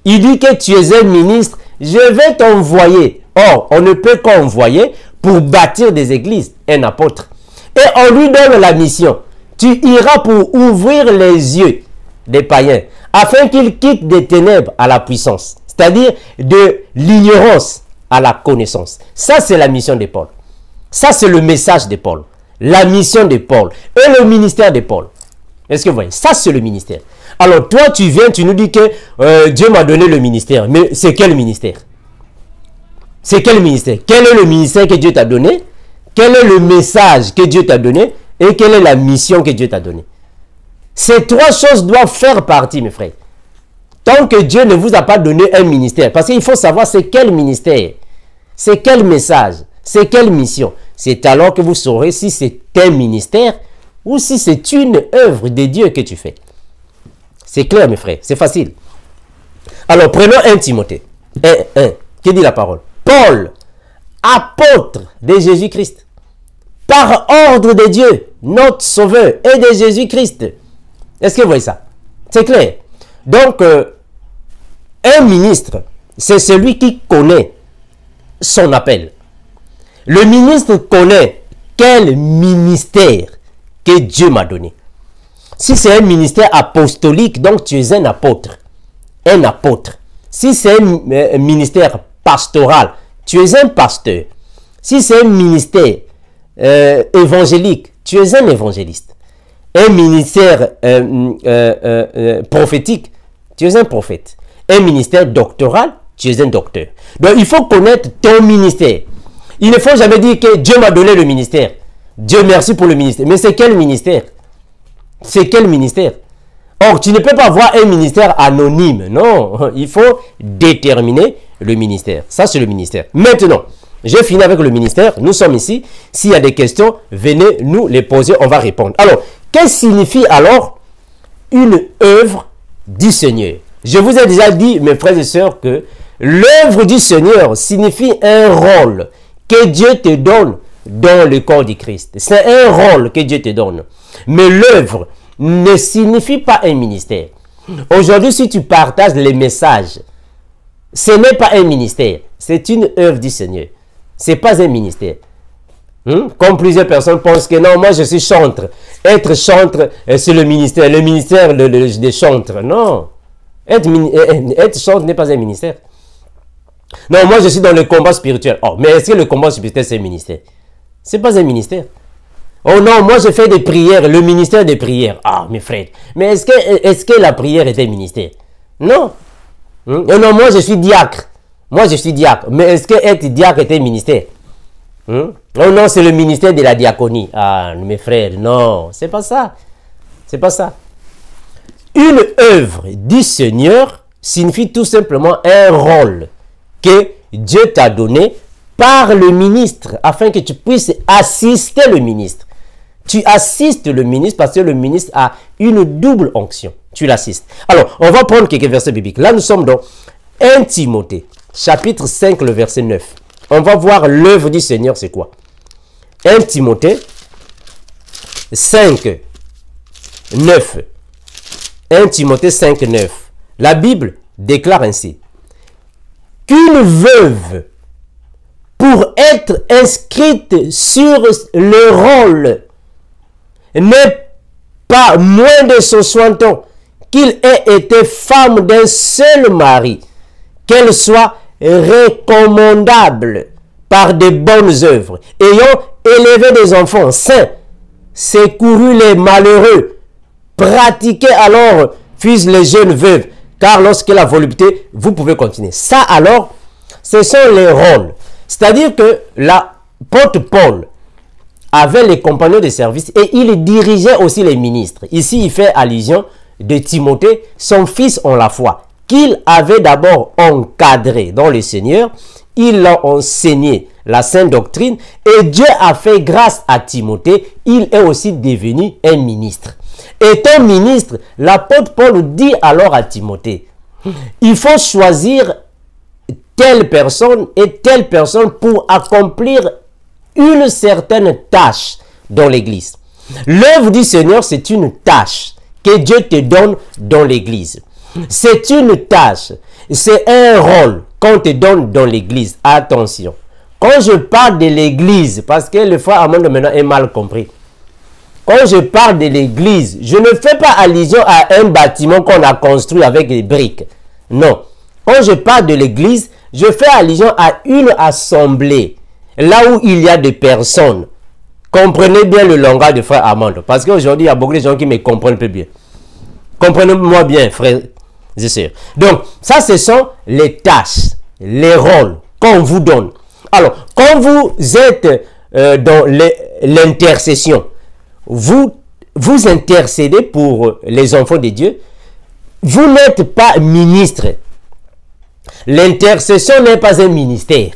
Il dit que tu es un ministre, je vais t'envoyer. Or, on ne peut qu'envoyer pour bâtir des églises, un apôtre. Et on lui donne la mission. Tu iras pour ouvrir les yeux des païens, afin qu'ils quittent des ténèbres à la puissance, c'est-à-dire de l'ignorance à la connaissance. Ça, c'est la mission de Paul. Ça, c'est le message de Paul. La mission de Paul et le ministère de Paul. Est-ce que vous voyez? Ça, c'est le ministère. Alors, toi, tu viens, tu nous dis que Dieu m'a donné le ministère. Mais c'est quel ministère? C'est quel ministère? Quel est le ministère que Dieu t'a donné? Quel est le message que Dieu t'a donné? Et quelle est la mission que Dieu t'a donnée? Ces trois choses doivent faire partie, mes frères. Tant que Dieu ne vous a pas donné un ministère, parce qu'il faut savoir c'est quel ministère, c'est quel message, c'est quelle mission. C'est alors que vous saurez si c'est un ministère ou si c'est une œuvre de Dieu que tu fais. C'est clair, mes frères, c'est facile. Alors, prenons 1 Timothée 1. Qui dit la parole? Paul, apôtre de Jésus-Christ, par ordre de Dieu, notre Sauveur, et de Jésus-Christ. Est-ce que vous voyez ça? C'est clair. Donc, un ministre, c'est celui qui connaît son appel. Le ministre connaît quel ministère que Dieu m'a donné. Si c'est un ministère apostolique, donc tu es un apôtre. Un apôtre. Si c'est un ministère pastoral, tu es un pasteur. Si c'est un ministère évangélique, tu es un évangéliste. Un ministère prophétique, tu es un prophète. Un ministère doctoral, tu es un docteur. Donc, il faut connaître ton ministère. Il ne faut jamais dire que Dieu m'a donné le ministère. Dieu merci pour le ministère. Mais c'est quel ministère? C'est quel ministère? Or, tu ne peux pas avoir un ministère anonyme. Non, il faut déterminer le ministère. Ça, c'est le ministère. Maintenant, j'ai fini avec le ministère. Nous sommes ici. S'il y a des questions, venez nous les poser. On va répondre. Alors, qu'est-ce que signifie alors une œuvre du Seigneur? Je vous ai déjà dit, mes frères et sœurs, que l'œuvre du Seigneur signifie un rôle que Dieu te donne dans le corps du Christ. C'est un rôle que Dieu te donne. Mais l'œuvre ne signifie pas un ministère. Aujourd'hui, si tu partages les messages, ce n'est pas un ministère. C'est une œuvre du Seigneur. Ce n'est pas un ministère. Comme plusieurs personnes pensent que non, moi je suis chantre. Être chantre, c'est le ministère des chantres. Non. Être chantre n'est pas un ministère. Non, moi je suis dans le combat spirituel. Oh, mais est-ce que le combat spirituel c'est un ministère? C'est pas un ministère. Oh non, moi je fais des prières, le ministère des prières. Ah, mes frères. Mais est-ce que la prière est un ministère? Non. Oh non, moi je suis diacre. Moi je suis diacre. Mais est-ce que être diacre est un ministère? Oh non, c'est le ministère de la diaconie. Ah, mes frères, non, c'est pas ça. C'est pas ça. Une œuvre du Seigneur signifie tout simplement un rôle que Dieu t'a donné par le ministre, afin que tu puisses assister le ministre. Tu assistes le ministre parce que le ministre a une double onction. Tu l'assistes. Alors, on va prendre quelques versets bibliques. Là, nous sommes dans 1 Timothée, chapitre 5, le verset 9. On va voir l'œuvre du Seigneur, c'est quoi? 1 Timothée 5, 9. 1 Timothée 5, 9. La Bible déclare ainsi: qu'une veuve pour être inscrite sur le rôle n'est pas moins de 60 ans qu'il ait été femme d'un seul mari, qu'elle soit recommandable par de bonnes œuvres, ayant élevé des enfants saints, secouru les malheureux, pratiquez alors, fils les jeunes veuves, car lorsque la volupté, vous pouvez continuer. Ça alors, ce sont les rôles. C'est-à-dire que l'apôtre Paul avait les compagnons de service et il dirigeait aussi les ministres. Ici, il fait allusion de Timothée, son fils en la foi, qu'il avait d'abord encadré dans le Seigneur. Il l'a enseigné la sainte doctrine et Dieu a fait grâce à Timothée. Il est aussi devenu un ministre. Étant ministre, l'apôtre Paul dit alors à Timothée, il faut choisir telle personne et telle personne pour accomplir une certaine tâche dans l'église. L'œuvre du Seigneur, c'est une tâche que Dieu te donne dans l'église. C'est une tâche, c'est un rôle qu'on te donne dans l'église. Attention, quand je parle de l'église, parce que le frère Armand maintenant est mal compris. Quand je parle de l'église, je ne fais pas allusion à un bâtiment qu'on a construit avec des briques. Non. Quand je parle de l'église, je fais allusion à une assemblée. Là où il y a des personnes. Comprenez bien le langage de frère Armand. Parce qu'aujourd'hui, il y a beaucoup de gens qui me comprennent peu bien. Comprenez-moi bien, frère et sœurs. Donc, ça, ce sont les tâches, les rôles qu'on vous donne. Alors, quand vous êtes dans l'intercession, vous intercédez pour les enfants de Dieu, vous n'êtes pas ministre. L'intercession n'est pas un ministère.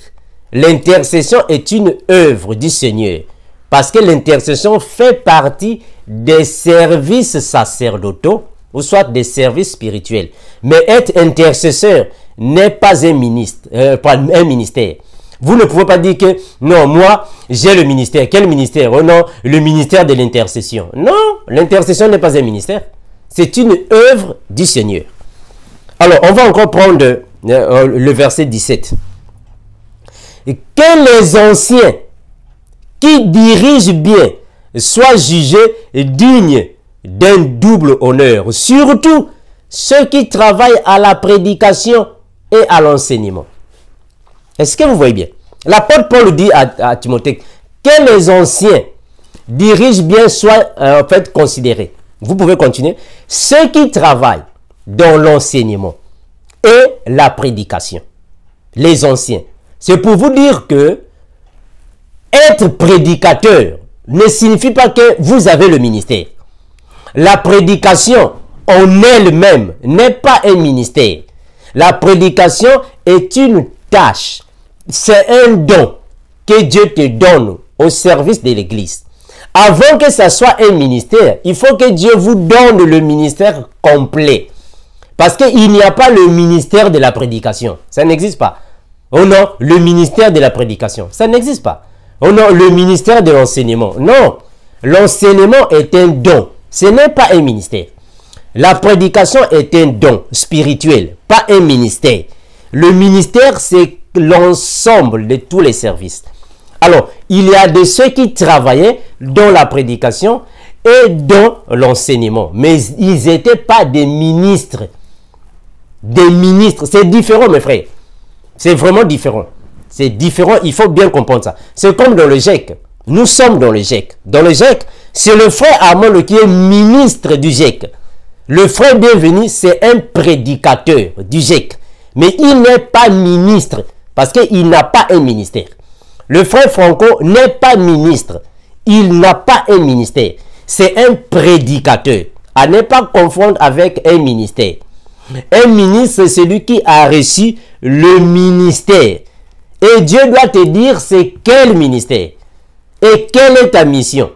L'intercession est une œuvre du Seigneur. Parce que l'intercession fait partie des services sacerdotaux ou soit des services spirituels. Mais être intercesseur n'est pas un ministère. Vous ne pouvez pas dire que, non, moi, j'ai le ministère. Quel ministère? Oh non, le ministère de l'intercession. Non, l'intercession n'est pas un ministère. C'est une œuvre du Seigneur. Alors, on va encore prendre le verset 17. Et que les anciens qui dirigent bien soient jugés dignes d'un double honneur. Surtout ceux qui travaillent à la prédication et à l'enseignement. Est-ce que vous voyez bien? L'apôtre Paul dit à Timothée que les anciens dirigent bien soient en fait considérés. Vous pouvez continuer. Ceux qui travaillent dans l'enseignement et la prédication. Les anciens. C'est pour vous dire que être prédicateur ne signifie pas que vous avez le ministère. La prédication en elle-même n'est pas un ministère. La prédication est une tâche. C'est un don que Dieu te donne au service de l'Église. Avant que ça soit un ministère, il faut que Dieu vous donne le ministère complet. Parce qu'il n'y a pas le ministère de la prédication. Ça n'existe pas. Oh non, le ministère de la prédication. Ça n'existe pas. Oh non, le ministère de l'enseignement. Non, l'enseignement est un don. Ce n'est pas un ministère. La prédication est un don spirituel, pas un ministère. Le ministère, c'est l'ensemble de tous les services. Alors, il y a de ceux qui travaillaient dans la prédication et dans l'enseignement. Mais ils n'étaient pas des ministres. Des ministres, c'est différent, mes frères. C'est vraiment différent. C'est différent, il faut bien comprendre ça. C'est comme dans le GIEC. Nous sommes dans le GIEC. Dans le GIEC, c'est le frère Armand qui est ministre du GIEC. Le frère Bienvenu, c'est un prédicateur du GIEC. Mais il n'est pas ministre parce qu'il n'a pas un ministère. Le frère Franco n'est pas ministre. Il n'a pas un ministère. C'est un prédicateur. À ne pas confondre avec un ministère. Un ministre, c'est celui qui a reçu le ministère. Et Dieu doit te dire c'est quel ministère. Et quelle est ta mission.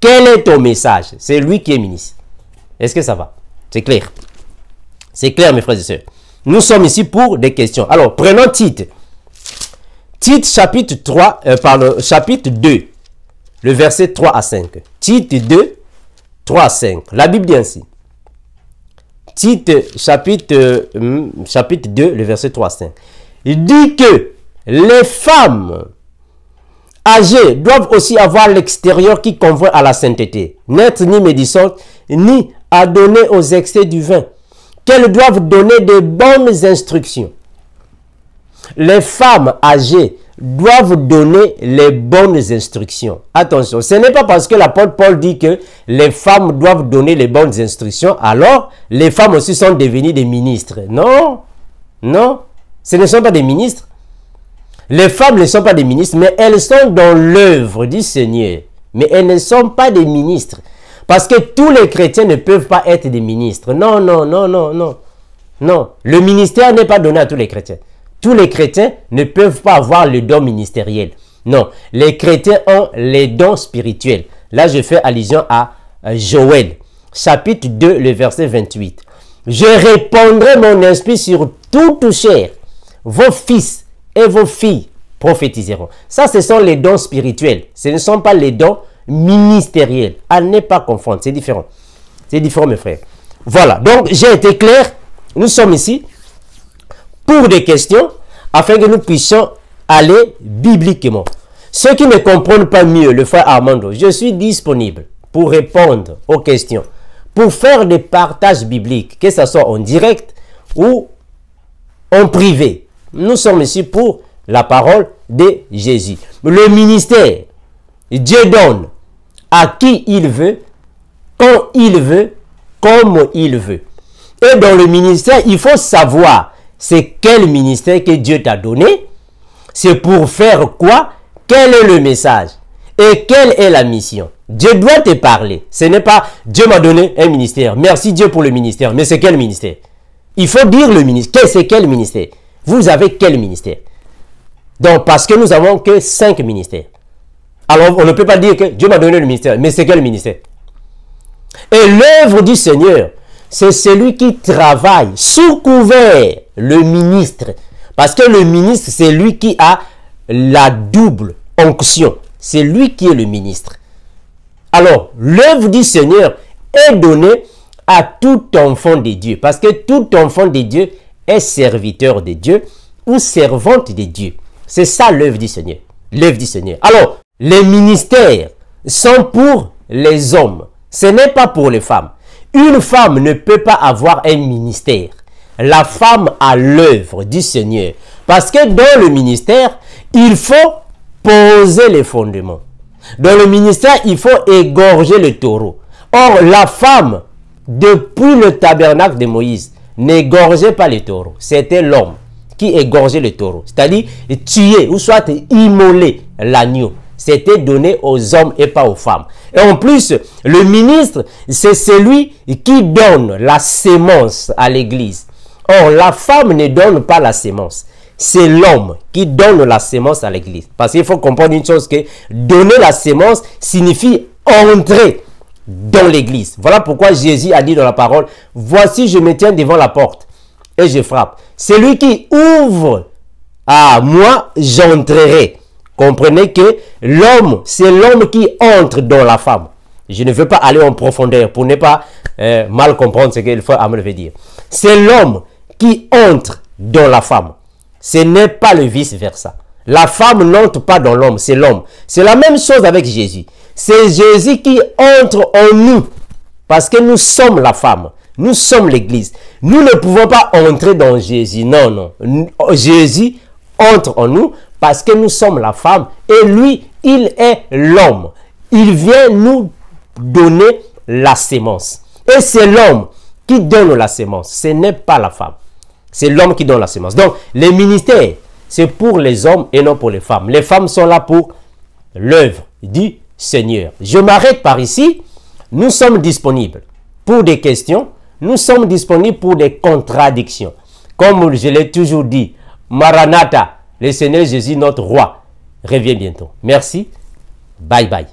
Quel est ton message. C'est lui qui est ministre. Est-ce que ça va? C'est clair. C'est clair, mes frères et sœurs. Nous sommes ici pour des questions. Alors, prenons Tite. Tite chapitre 3, chapitre 2. Le verset 3 à 5. Tite 2, 3 à 5. La Bible dit ainsi. Tite chapitre 2, le verset 3 à 5. Il dit que les femmes âgées doivent aussi avoir l'extérieur qui convient à la sainteté, n'être ni médisantes, ni à donner aux excès du vin, qu'elles doivent donner de bonnes instructions. Les femmes âgées doivent donner les bonnes instructions. Attention, ce n'est pas parce que l'apôtre Paul dit que les femmes doivent donner les bonnes instructions, alors les femmes aussi sont devenues des ministres. Non, non, ce ne sont pas des ministres. Les femmes ne sont pas des ministres, mais elles sont dans l'œuvre du Seigneur. Mais elles ne sont pas des ministres. Parce que tous les chrétiens ne peuvent pas être des ministres. Non, non, non, non, non. Non, le ministère n'est pas donné à tous les chrétiens. Tous les chrétiens ne peuvent pas avoir le don ministériel. Non, les chrétiens ont les dons spirituels. Là, je fais allusion à Joël, chapitre 2, le verset 28. Je répandrai mon esprit sur toute chair. Vos fils et vos filles prophétiseront. Ça, ce sont les dons spirituels. Ce ne sont pas les dons ministériels. À ne pas confondre, c'est différent. C'est différent, mes frères. Voilà, donc j'ai été clair. Nous sommes ici pour des questions afin que nous puissions aller bibliquement. Ceux qui ne comprennent pas mieux le frère Armando, je suis disponible pour répondre aux questions, pour faire des partages bibliques, que ce soit en direct ou en privé. Nous sommes ici pour la parole de Jésus. Le ministère, Dieu donne à qui il veut, quand il veut, comme il veut. Et dans le ministère, il faut savoir c'est quel ministère que Dieu t'a donné, c'est pour faire quoi, quel est le message et quelle est la mission. Dieu doit te parler. Ce n'est pas Dieu m'a donné un ministère. Merci Dieu pour le ministère. Mais c'est quel ministère? Il faut dire le ministère. C'est quel ministère? Vous avez quel ministère? Donc, parce que nous n'avons que 5 ministères. Alors, on ne peut pas dire que Dieu m'a donné le ministère. Mais c'est quel ministère? Et l'œuvre du Seigneur, c'est celui qui travaille sous couvert, le ministre. Parce que le ministre, c'est lui qui a la double onction. C'est lui qui est le ministre. Alors, l'œuvre du Seigneur est donnée à tout enfant de Dieu. Parce que tout enfant de Dieu est serviteur de Dieu ou servante de Dieu. C'est ça l'œuvre du Seigneur. L'œuvre du Seigneur. Alors, les ministères sont pour les hommes. Ce n'est pas pour les femmes. Une femme ne peut pas avoir un ministère. La femme a l'œuvre du Seigneur. Parce que dans le ministère, il faut poser les fondements. Dans le ministère, il faut égorger le taureau. Or, la femme, depuis le tabernacle de Moïse, n'égorgeait pas le taureau. C'était l'homme qui égorgeait le taureau. C'est-à-dire tuer ou soit immoler l'agneau. C'était donné aux hommes et pas aux femmes. Et en plus, le ministre, c'est celui qui donne la sémence à l'église. Or, la femme ne donne pas la sémence. C'est l'homme qui donne la sémence à l'église. Parce qu'il faut comprendre une chose, que donner la sémence signifie entrer dans l'église. Voilà pourquoi Jésus a dit dans la parole, « Voici, je me tiens devant la porte et je frappe. Celui qui ouvre à moi, j'entrerai. » Comprenez que l'homme, c'est l'homme qui entre dans la femme. Je ne veux pas aller en profondeur pour ne pas mal comprendre ce que le frère Amel veut dire. C'est l'homme qui entre dans la femme. Ce n'est pas le vice-versa. La femme n'entre pas dans l'homme, c'est l'homme. C'est la même chose avec Jésus. C'est Jésus qui entre en nous. Parce que nous sommes la femme. Nous sommes l'église. Nous ne pouvons pas entrer dans Jésus. Non, non. Jésus entre en nous parce que nous sommes la femme. Et lui, il est l'homme. Il vient nous donner la sémence. Et c'est l'homme qui donne la sémence. Ce n'est pas la femme. C'est l'homme qui donne la sémence. Donc, les ministères, c'est pour les hommes et non pour les femmes. Les femmes sont là pour l'œuvre du Seigneur. Je m'arrête par ici. Nous sommes disponibles pour des questions. Nous sommes disponibles pour des contradictions. Comme je l'ai toujours dit, Maranatha, le Seigneur Jésus, notre roi, revient bientôt. Merci. Bye bye.